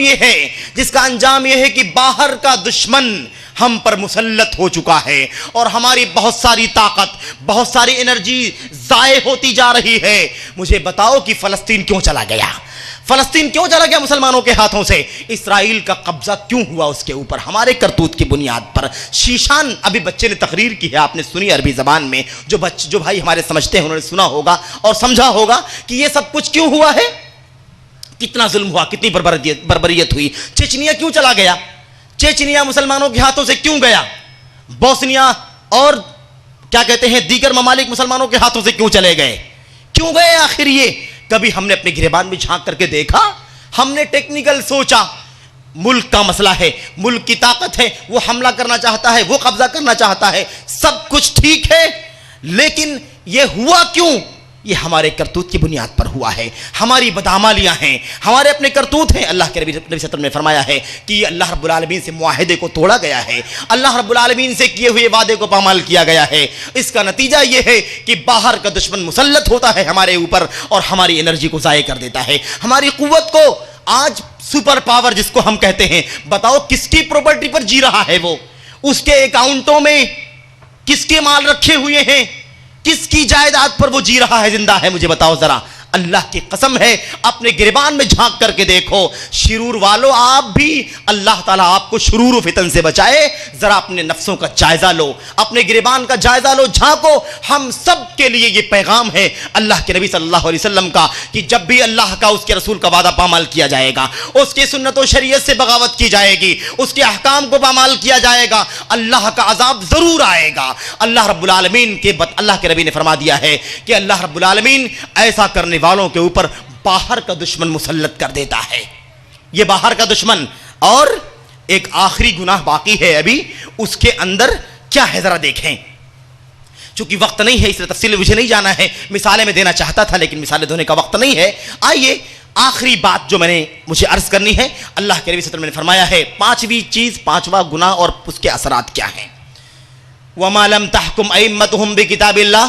یہ ہے کہ باہر کا دشمن ہم پر مسلط ہو چکا ہے اور ہماری بہت ساری طاقت, بہت ساری انرجی ضائع ہوتی جا رہی ہے. مجھے بتاؤ کہ فلسطین کیوں چلا گیا؟ فلسطین کیوں چلا گیا مسلمانوں کے ہاتھوں سے؟ اسرائیل کا قبضہ کیوں ہوا اس کے اوپر؟ ہمارے کرتوت کی بنیاد پر. شیشان ابھی بچے نے تقریر کی ہے, آپ نے سنی عربی زبان میں, جو بھائی ہمارے سمجھتے ہیں انہوں نے سنا ہوگا اور سمجھا ہوگا کہ یہ سب کچھ کیوں ہوا ہے, کتنا ظلم ہوا, کتنی بربریت ہوئی. چچنیا کیوں چلا گیا؟ چیچنیا مسلمانوں کے ہاتھوں سے کیوں گیا؟ بوسنیا اور کیا کہتے ہیں دیگر ممالک مسلمانوں کے ہاتھوں سے کیوں چلے گئے؟ کیوں گئے آخر یہ؟ کبھی ہم نے اپنے گریبان میں جھانک کر کے دیکھا؟ ہم نے ٹیکنیکل سوچا ملک کا مسئلہ ہے, ملک کی طاقت ہے, وہ حملہ کرنا چاہتا ہے, وہ قبضہ کرنا چاہتا ہے, سب کچھ ٹھیک ہے, لیکن یہ ہوا کیوں؟ یہ ہمارے کرتوت کی بنیاد پر ہوا ہے, ہماری بدعمالیاں ہیں, ہمارے اپنے کرتوت ہیں. اللہ کے نبی صلی اللہ علیہ وسلم نے فرمایا ہے کہ یہ اللہ رب العالمین سے معاہدے کو توڑا گیا ہے, اللہ رب العالمین سے کیے ہوئے وعدے کو پامال کیا گیا ہے. اس کا نتیجہ یہ ہے کہ باہر کا دشمن مسلط ہوتا ہے ہمارے اوپر اور ہماری انرجی کو ضائع کر دیتا ہے, ہماری قوت کو. آج سپر پاور جس کو ہم کہتے ہیں, بتاؤ کس کی پراپرٹی پر جی رہا ہے وہ؟ اس کے اکاؤنٹوں میں کس کے مال رکھے ہوئے ہیں, کس کی جائیداد پر وہ جی رہا ہے, زندہ ہے؟ مجھے بتاؤ ذرا. اللہ کی قسم ہے اپنے گریبان میں جھانک کر کے دیکھو، شرور والو آپ بھی، اللہ تعالیٰ آپ کو شرور و فتن سے بچائے۔ ذرا اپنے نفسوں کا جائزہ لو، اپنے گریبان کا جائزہ لو، جھانکو۔ ہم سب کے لیے یہ پیغام ہے اللہ کے نبی صلی اللہ علیہ وسلم کا کہ جب بھی اللہ کا، اس کے رسول کا وعدہ پامال کیا جائے گا، اس کی سنت و شریعت سے بغاوت کی جائے گی، اس کے احکام کو پامال کیا جائے گا، اللہ کا عذاب ضرور آئے گا۔ اللہ رب العالمین کے اللہ کے نبی نے فرما دیا ہے کہ اللہ رب العالمین ایسا کرنے والوں کے اوپر باہر کا دشمن مسلط کر دیتا ہے۔ یہ باہر کا دشمن، اور ایک آخری گناہ باقی ہے ابھی، اس کے اندر کیا ہے ذرا دیکھیں۔ چونکہ وقت نہیں ہے اس لیے تفصیل مجھے نہیں جانا ہے، مثالیں میں دینا چاہتا تھا لیکن مثالیں دینے کا وقت نہیں ہے۔ آئیے آخری بات جو مجھے عرض کرنی ہے، اللہ کے نبی صلی اللہ علیہ وسلم نے فرمایا ہے پانچویں چیز، پانچواں گناہ اور اس کے اثرات کیا ہیں۔ وَمَا لَمْ تَحْكُمْ أَئِمَّتُهُمْ بِكِتَابِ اللَّهِ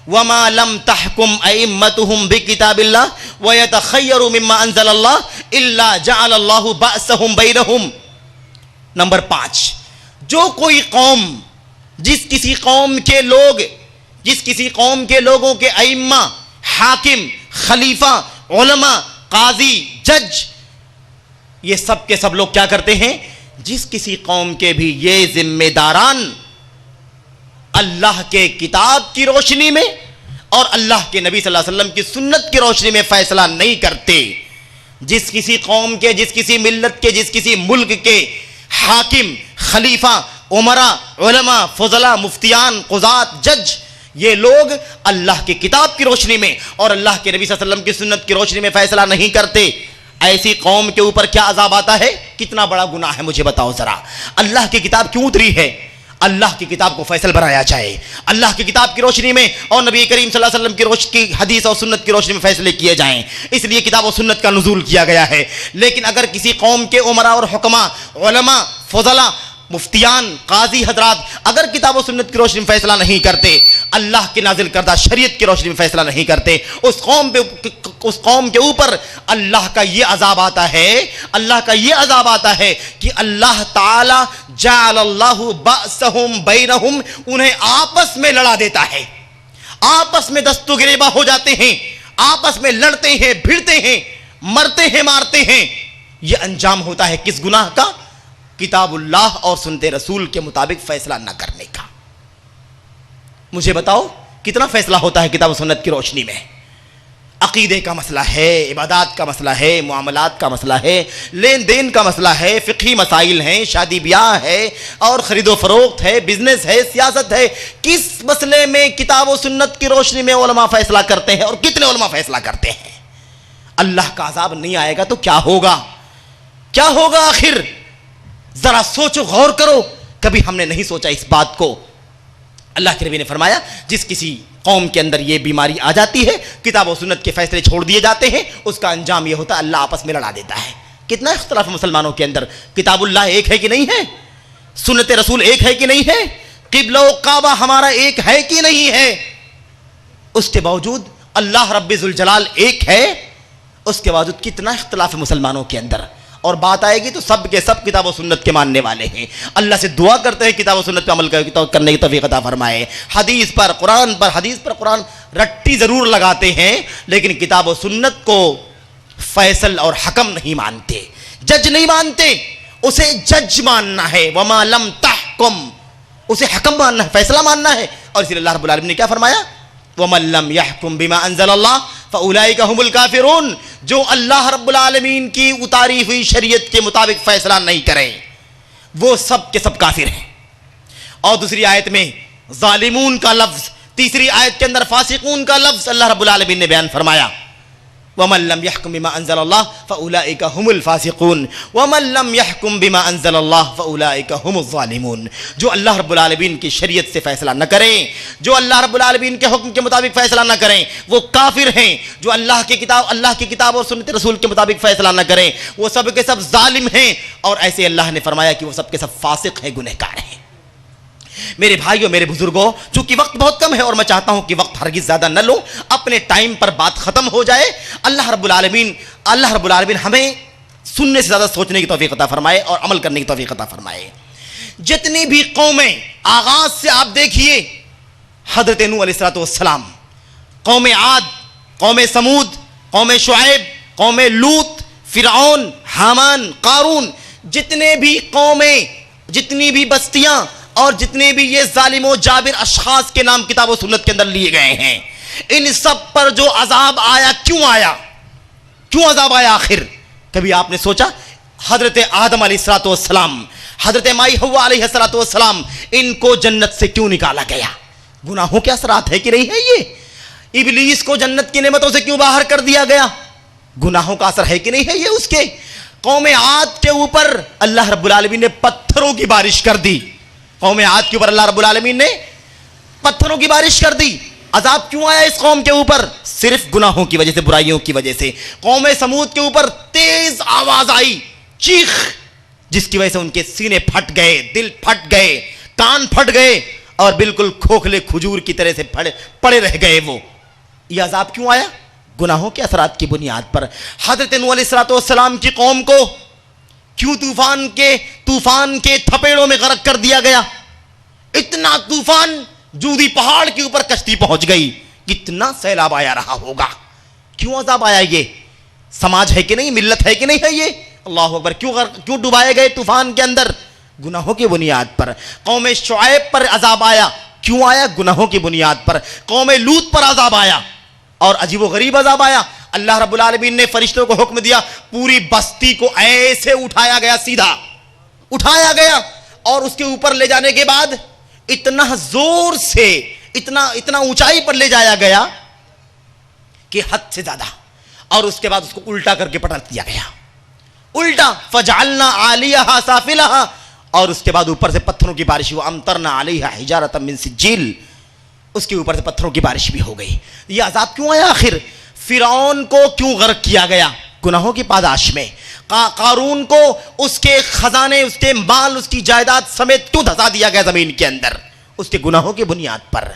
وَمَا لَمْ تَحْكُمْ أَئِمَّتُهُمْ بِكِتَابِ اللَّهِ وَيَتَخَيَّرُوا مِمَّا أَنزَلَ اللَّهُ إِلَّا جَعَلَ اللَّهُ بَأْسَهُمْ بَيْنَهُمْ۔ نمبر 5، جو کوئی قوم، جس کسی قوم کے لوگوں کے ائمہ، حاکم، خلیفہ، علماء، قاضی، جج، یہ سب کے سب لوگ کیا کرتے ہیں، جس کسی قوم کے بھی یہ ذمہ داران اللہ کے کتاب کی روشنی میں اور اللہ کے نبی صلی اللہ علیہ وسلم کی سنت کی روشنی میں فیصلہ نہیں کرتے، جس کسی قوم کے، جس کسی ملت کے، جس کسی ملک کے حاکم، خلیفہ، عمراء، علماء، فضلاء، مفتیان، قضات، جج، یہ لوگ اللہ کی کتاب کی روشنی میں اور اللہ کے نبی صلی اللہ علیہ وسلم کی سنت کی روشنی میں فیصلہ نہیں کرتے، ایسی قوم کے اوپر کیا عذاب آتا ہے؟ کتنا بڑا گناہ ہے مجھے بتاؤ ذرا۔ اللہ کی کتاب کیوں اتری ہے؟ اللہ کی کتاب کو فیصل بنایا جائے، اللہ کی کتاب کی روشنی میں اور نبی کریم صلی اللہ علیہ وسلم کی حدیث اور سنت کی روشنی میں فیصلے کیے جائیں، اس لیے کتاب و سنت کا نزول کیا گیا ہے۔ لیکن اگر کسی قوم کے عمراء اور حکماء، علماء، فضلاء، مفتیان، قاضی حضرات اگر کتاب و سنت کی روشنی میں فیصلہ نہیں کرتے، اللہ کی نازل کردہ شریعت کی روشنی میں فیصلہ نہیں کرتے، اس قوم کے اوپر اللہ کا یہ عذاب آتا ہے، اللہ کا یہ عذاب آتا ہے کہ اللہ تعالی جعل اللہ بأسہم بینہم، انہیں آپس میں لڑا دیتا ہے، آپس میں دست و گریباں ہو جاتے ہیں، آپس میں لڑتے ہیں، بھڑتے ہیں، مرتے ہیں، مارتے ہیں۔ یہ انجام ہوتا ہے کس گناہ کا؟ کتاب اللہ اور سنت رسول کے مطابق فیصلہ نہ کرنے کا۔ مجھے بتاؤ کتنا فیصلہ ہوتا ہے کتاب و سنت کی روشنی میں؟ عقیدے کا مسئلہ ہے، عبادات کا مسئلہ ہے، معاملات کا مسئلہ ہے، لین دین کا مسئلہ ہے، فقہی مسائل ہیں، شادی بیاہ ہے اور خرید و فروخت ہے، بزنس ہے، سیاست ہے۔ کس مسئلے میں کتاب و سنت کی روشنی میں علماء فیصلہ کرتے ہیں اور کتنے علماء فیصلہ کرتے ہیں؟ اللہ کا عذاب نہیں آئے گا تو کیا ہوگا؟ کیا ہوگا آخر؟ ذرا سوچو، غور کرو، کبھی ہم نے نہیں سوچا اس بات کو۔ اللہ کے نبی نے فرمایا جس کسی قوم کے اندر یہ بیماری آ جاتی ہے، کتاب و سنت کے فیصلے چھوڑ دیے جاتے ہیں، اس کا انجام یہ ہوتا ہے اللہ آپس میں لڑا دیتا ہے۔ کتنا اختلاف مسلمانوں کے اندر، کتاب اللہ ایک ہے کہ نہیں ہے؟ سنت رسول ایک ہے کہ نہیں ہے؟ قبلہ و کعبہ ہمارا ایک ہے کہ نہیں ہے؟ اس کے باوجود اللہ رب ذوالجلال ایک ہے، اس کے باوجود کتنا اختلاف ہے مسلمانوں کے اندر۔ اور بات آئے گی تو سب کے سب کتاب و سنت کے ماننے والے ہیں۔ اللہ سے دعا کرتے ہیں کتاب و سنت پہ عمل کرنے کی توفیق عطا فرمائے۔ حدیث پر، قرآن پر، حدیث پر قرآن رٹی ضرور لگاتے ہیں لیکن کتاب و سنت کو فیصل اور حکم نہیں مانتے، جج نہیں مانتے، اسے جج ماننا ہے، وما لم تحکم، اسے حکم ماننا ہے، فیصلہ ماننا ہے۔ اور اسی لیے اللہ رب العالمین نے کیا فرمایا؟ وَمَن لَّمْ يَحْكُم بِمَا أَنزَلَ اللَّهُ فَأُولَٰئِكَ هُمُ الْكَافِرُونَ، جو اللہ رب العالمین کی اتاری ہوئی شریعت کے مطابق فیصلہ نہیں کریں وہ سب کے سب کافر ہیں۔ اور دوسری آیت میں ظالمون کا لفظ، تیسری آیت کے اندر فاسقون کا لفظ اللہ رب العالمین نے بیان فرمایا۔ وَمَن لَّمْ يَحْكُم بِمَا أَنزَلَ اللَّهُ فَأُولَٰئِكَ هُمُ الْفَاسِقُونَ وَمَن لَّمْ يَحْكُم بِمَا أَنزَلَ اللَّهُ فَأُولَٰئِكَ هُمُ الظَّالِمُونَ، جو اللہ رب العالمین کی شریعت سے فیصلہ نہ کریں، جو اللہ رب العالمین کے حکم کے مطابق فیصلہ نہ کریں وہ کافر ہیں۔ جو اللہ کی کتاب اور سنت رسول کے مطابق فیصلہ نہ کریں وہ سب کے سب ظالم ہیں، اور ایسے اللہ نے فرمایا کہ وہ سب کے سب فاسق ہیں، گنہگار ہیں۔ میرے بھائیوں، میرے بزرگوں، چونکہ وقت بہت کم ہے اور میں چاہتا ہوں کہ وقت ہرگز زیادہ نہ لوں، اپنے ٹائم پر بات ختم ہو جائے۔ اللہ رب العالمین ہمیں سننے سے زیادہ سوچنے کی توفیق عطا فرمائے اور عمل کرنے کی توفیق عطا فرمائے۔ جتنی بھی قومیں، آغاز سے آپ دیکھیے، حضرت نوح علیہ السلام، قوم عاد، قوم سمود، قوم شعیب، قوم لوط، فرعون، حامان، قارون، جتنے بھی قومیں، جتنی بھی بستیاں اور جتنے بھی یہ ظالم و جابر اشخاص کے نام کتاب و سنت کے اندر لیے گئے ہیں، ان سب پر جو عذاب آیا، کیوں آیا؟ کیوں عذاب آیا آخر؟ کبھی آپ نے سوچا؟ حضرت آدم علیہ الصلوۃ والسلام، حضرت مائی حوا علیہ الصلوۃ والسلام، ان کو جنت سے کیوں نکالا گیا؟ گناہوں کے اثرات ہے کہ نہیں ہے یہ؟ ابلیس کو جنت کی نعمتوں سے کیوں باہر کر دیا گیا؟ گناہوں کا اثر ہے کہ نہیں ہے یہ اس کے؟ قوم عاد کے اوپر اللہ رب العالمین نے پتھروں کی بارش کر دی، قوم عاد کے اوپر اللہ رب العالمین نے پتھروں کی بارش کر دی۔ عذاب کیوں آیا اس قوم کے اوپر؟ صرف گناہوں کی وجہ سے، برائیوں کی وجہ سے۔ قوم سمود کے اوپر تیز آواز آئی، چیخ، جس کی وجہ سے ان کے سینے پھٹ گئے، دل پھٹ گئے، کان پھٹ گئے اور بالکل کھوکھلے کھجور کی طرح سے پڑے رہ گئے وہ۔ یہ عذاب کیوں آیا؟ گناہوں کے اثرات کی بنیاد پر۔ حضرت نوح علیہ الصلوۃ والسلام کی قوم کو کیوں طوفان کے تھپیڑوں میں غرق کر دیا گیا؟ اتنا طوفان، جودی پہاڑ کے اوپر کشتی پہنچ گئی، کتنا سیلاب آیا رہا ہوگا۔ کیوں عذاب آیا؟ یہ سماج ہے کہ نہیں، ملت ہے کہ نہیں ہے یہ؟ اللہ اکبر۔ کیوں ڈبائے گئے طوفان کے اندر؟ گناہوں کی بنیاد پر۔ قوم شعیب پر عذاب آیا، کیوں آیا؟ گناہوں کی بنیاد پر۔ قوم لوط پر عذاب آیا، اور عجیب و غریب عذاب آیا۔ اللہ رب العالمین نے فرشتوں کو حکم دیا، پوری بستی کو ایسے اٹھایا گیا، سیدھا اٹھایا گیا، اور اس کے اوپر لے جانے کے بعد اتنا زور سے، اتنا اونچائی پر لے جایا گیا کہ حد سے زیادہ، اور اس کے بعد اس کو الٹا کر کے پلٹ دیا گیا، الٹا۔ فجعلنا عالیہا سافلہا، اور اس کے بعد اوپر سے پتھروں کی بارش ہوا، امطرنا علیہا حجارۃ من سجیل، اس کے اوپر سے پتھروں کی بارش بھی ہو گئی۔ یہ عذاب کیوں آیا آخر؟ فرعون کو کیوں غرق کیا گیا؟ گناہوں کی پاداش میں۔ قارون کو اس کے خزانے، اس کے مال، اس کی جائیداد سمیت کیوں دھسا دیا گیا زمین کے اندر؟ اس کے گناہوں کی بنیاد پر۔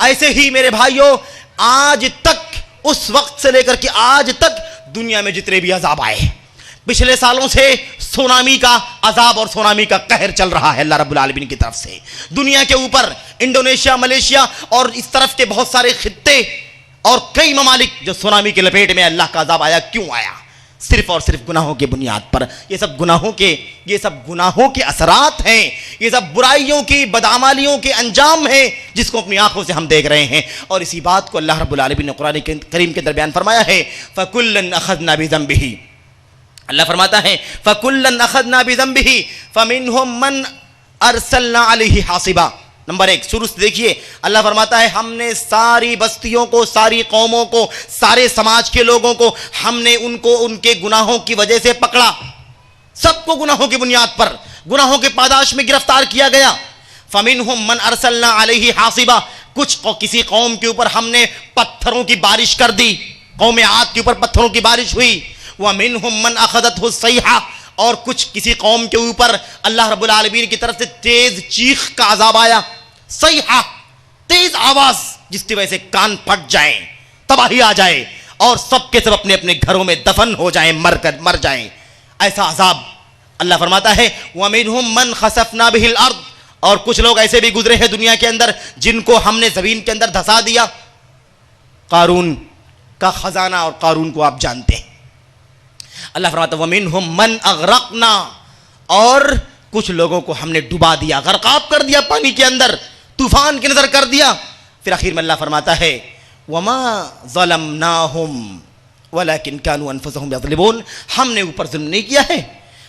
ایسے ہی میرے بھائیوں، آج تک، اس وقت سے لے کر کے آج تک دنیا میں جتنے بھی عذاب آئے، پچھلے سالوں سے سونامی کا عذاب اور سونامی کا قہر چل رہا ہے اللہ رب العالمین کی طرف سے دنیا کے اوپر۔ انڈونیشیا، ملیشیا اور اس طرف کے بہت سارے خطے اور کئی ممالک جو سونامی کے لپیٹ میں اللہ کا عذاب آیا، کیوں آیا؟ صرف اور صرف گناہوں کی بنیاد پر۔ یہ سب گناہوں کے اثرات ہیں، یہ سب برائیوں کی، بدعمالیوں کے انجام ہیں، جس کو اپنی آنکھوں سے ہم دیکھ رہے ہیں۔ اور اسی بات کو اللہ رب العالمین نے قرآن کریم کے اندر بیان فرمایا ہے، فَكُلًّا أَخَذْنَا بِذَنبِهِ، اللہ فرماتا ہے فَكُلًّا أَخَذْنَا بِذَنبِهِ فَمِنْهُمْ مَنْ أَرْسَلْنَا عَلَيْهِ حَاصِبًا۔ نمبر 1 شروع سے دیکھیے، اللہ فرماتا ہے ہم نے ساری بستیوں کو، ساری قوموں کو، سارے سماج کے لوگوں کو، ہم نے ان کو ان کے گناہوں کی وجہ سے پکڑا، سب کو گناہوں کی بنیاد پر، گناہوں کے پاداش میں گرفتار کیا گیا۔ فَمِنْهُمْ مَنْ أَرْسَلْنَا عَلَيْهِ حَاصِبًا، کسی قوم کے اوپر ہم نے پتھروں کی بارش کر دی، قوم عاد کے اوپر پتھروں کی بارش ہوئی۔ وَمِنْهُمْ مَنْ أَخَذَتْهُ الصَّيْحَةُ، اور کچھ کسی قوم کے اوپر اللہ رب العالمین کی طرف سے تیز چیخ کا عذاب آیا، صیحہ، تیز آواز، جس کی وجہ سے کان پھٹ جائیں، تباہی آ جائے، اور سب کے سب اپنے اپنے گھروں میں دفن ہو جائیں، مر جائیں، ایسا عذاب۔ اللہ فرماتا ہے وَمِنْهُمْ مَنْ خَسَفْنَا بِهِ الْأَرْضِ، اور کچھ لوگ ایسے بھی گزرے ہیں دنیا کے اندر جن کو ہم نے زمین کے اندر دھسا دیا۔ قارون کا خزانہ اور قارون کو آپ جانتے ہیں۔ اللہ فرماتا ہے وَمِنْهُمْ مَنْ أَغْرَقْنَا، اور کچھ لوگوں کو ہم نے ڈبا دیا، غرقاب کر دیا، پانی کے اندر، طوفان کی نظر کر دیا۔ پھر آخر میں اللہ فرماتا ہے وَمَا ظَلَمْنَاهُمْ وَلَكِنْ كَانُوا أَنفُسَهُمْ يَظْلِمُونَ، ہم نے اوپر ظلم نہیں کیا ہے،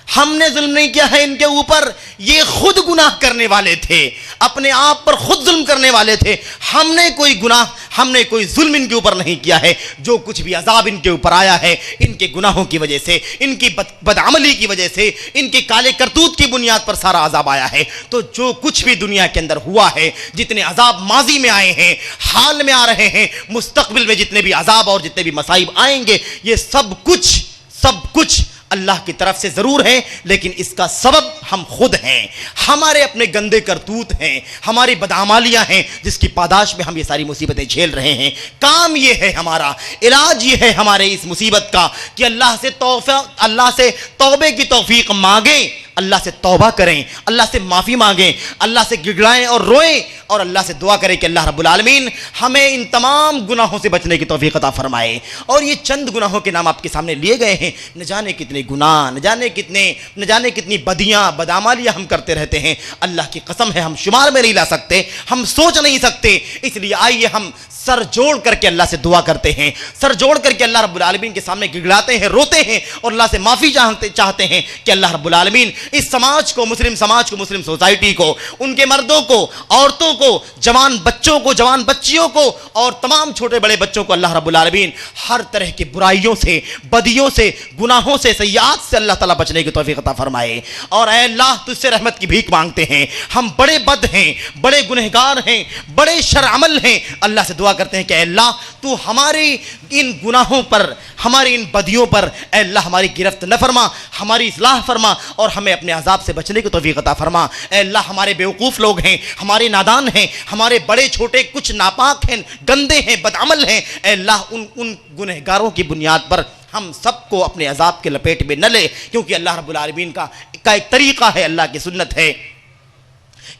ہم نے ظلم نہیں کیا ہے ان کے اوپر، یہ خود گناہ کرنے والے تھے، اپنے آپ پر خود ظلم کرنے والے تھے۔ ہم نے کوئی ظلم ان کے اوپر نہیں کیا ہے۔ جو کچھ بھی عذاب ان کے اوپر آیا ہے، ان کے گناہوں کی وجہ سے، ان کی بدعملی کی وجہ سے، ان کے کالے کرتوت کی بنیاد پر سارا عذاب آیا ہے۔ تو جو کچھ بھی دنیا کے اندر ہوا ہے، جتنے عذاب ماضی میں آئے ہیں، حال میں آ رہے ہیں، مستقبل میں جتنے بھی عذاب اور جتنے بھی مصائب آئیں گے، یہ سب کچھ اللہ کی طرف سے ضرور ہے، لیکن اس کا سبب ہم خود ہیں، ہمارے اپنے گندے کرتوت ہیں، ہماری بدعمالیاں ہیں، جس کی پاداش میں ہم یہ ساری مصیبتیں جھیل رہے ہیں۔ کام یہ ہے ہمارا، علاج یہ ہے ہمارے اس مصیبت کا کہ اللہ سے توبے کی توفیق مانگیں، اللہ سے توبہ کریں, اللہ سے معافی مانگیں, اللہ سے گڑگڑائیں اور روئیں, اور اللہ سے دعا کریں کہ اللہ رب العالمین ہمیں ان تمام گناہوں سے بچنے کی توفیق عطا فرمائے. اور یہ چند گناہوں کے نام آپ کے سامنے لیے گئے ہیں, نہ جانے کتنے گناہ, نہ جانے کتنی بدیاں بدعمالیاں ہم کرتے رہتے ہیں. اللہ کی قسم ہے ہم شمار میں نہیں لا سکتے, ہم سوچ نہیں سکتے. اس لیے آئیے ہم سر جوڑ کر کے اللہ سے دعا کرتے ہیں, سر جوڑ کر کے اللہ رب العالمین کے سامنے گڑگڑاتے ہیں, روتے ہیں, اور اللہ سے معافی چاہتے ہیں کہ اللہ رب العالمین اس سماج کو, مسلم سماج کو, مسلم سوسائٹی کو, ان کے مردوں کو, عورتوں کو, جوان بچوں کو, جوان بچیوں کو, اور تمام چھوٹے بڑے بچوں کو اللہ رب العالمین ہر طرح کی برائیوں سے, بدیوں سے, گناہوں سے, سیئات سے اللہ تعالیٰ بچنے کی توفیق عطا فرمائے. اور اے اللہ تجھ سے رحمت کی بھیک مانگتے ہیں, ہم بڑے بد ہیں, بڑے گنہگار ہیں, بڑے شر عمل ہیں. اللہ سے دعا کرتے ہیں کہ اے اللہ تو ہماری ان گناہوں پر, ہماری ان بدیوں پر اے اللہ ہماری گرفت نہ فرما, ہماری اصلاح فرما, اور ہمیں اپنے عذاب سے بچنے کی توفیق عطا فرما. اے اللہ ہمارے بیوقوف لوگ ہیں, ہمارے نادان ہیں, ہمارے بڑے چھوٹے کچھ ناپاک ہیں, گندے ہیں, بدعمل ہیں. اے اللہ ان گنہگاروں کی بنیاد پر ہم سب کو اپنے عذاب کے لپیٹ میں نہ لے, کیونکہ اللہ رب العالمین کا ایک طریقہ ہے, اللہ کی سنت ہے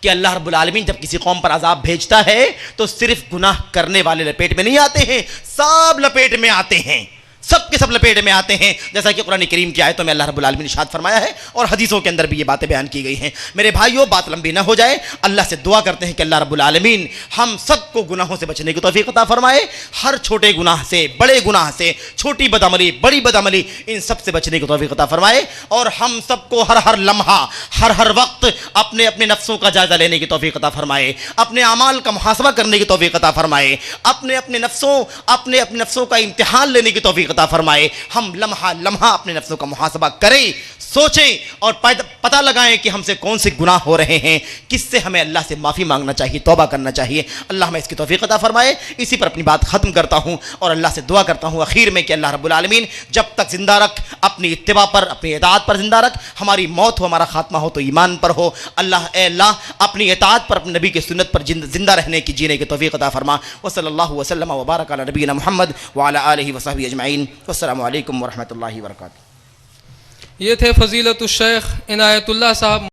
کہ اللہ رب العالمین جب کسی قوم پر عذاب بھیجتا ہے تو صرف گناہ کرنے والے لپیٹ میں نہیں آتے ہیں, سب لپیٹ میں آتے ہیں, سب کے سب لپیٹ میں آتے ہیں. جیسا کہ قرآن کریم کی آیتوں میں اللہ رب العالمین نے ارشاد فرمایا ہے, اور حدیثوں کے اندر بھی یہ باتیں بیان کی گئی ہیں. میرے بھائیوں, بات لمبی نہ ہو جائے, اللہ سے دعا کرتے ہیں کہ اللہ رب العالمین ہم سب کو گناہوں سے بچنے کی توفیق عطا فرمائے. ہر چھوٹے گناہ سے, بڑے گناہ سے, چھوٹی بدعملی, بڑی بدعملی, ان سب سے بچنے کی توفیق عطا فرمائے. اور ہم سب کو ہر لمحہ, ہر وقت اپنے نفسوں کا جائزہ لینے کی توفیق عطا فرمائے, اپنے اعمال کا محاسبہ کرنے کی توفیق عطا فرمائے, اپنے نفسوں کا امتحان لینے کی توفیق عطا فرمائے. ہم لمحہ اپنے نفسوں کا محاسبہ کریں, سوچیں, اور پتہ لگائیں کہ ہم سے کون سے گناہ ہو رہے ہیں, کس سے ہمیں اللہ سے معافی مانگنا چاہیے, توبہ کرنا چاہیے. اللہ ہمیں اس کی توفیق عطا فرمائے. اسی پر اپنی بات ختم کرتا ہوں, اور اللہ سے دعا کرتا ہوں اخیر میں کہ اللہ رب العالمین جب تک زندہ رکھ, اپنی اتباع پر, اپنی اطاعت پر زندہ رکھ. ہماری موت ہو, ہمارا خاتمہ ہو تو ایمان پر ہو. اے اللہ اپنی اطاعت پر, اپنے نبی کی سنت پر زندہ رہنے کی, جینے کی توفیق عطا فرما. وصلی اللہ وسلم وبارک علی نبینا محمد وعلی آلہ وصحبہ اجمعین. والسلام علیکم ورحمۃ اللہ وبرکاتہ. یہ تھے فضیلت الشیخ عنایت اللہ صاحب.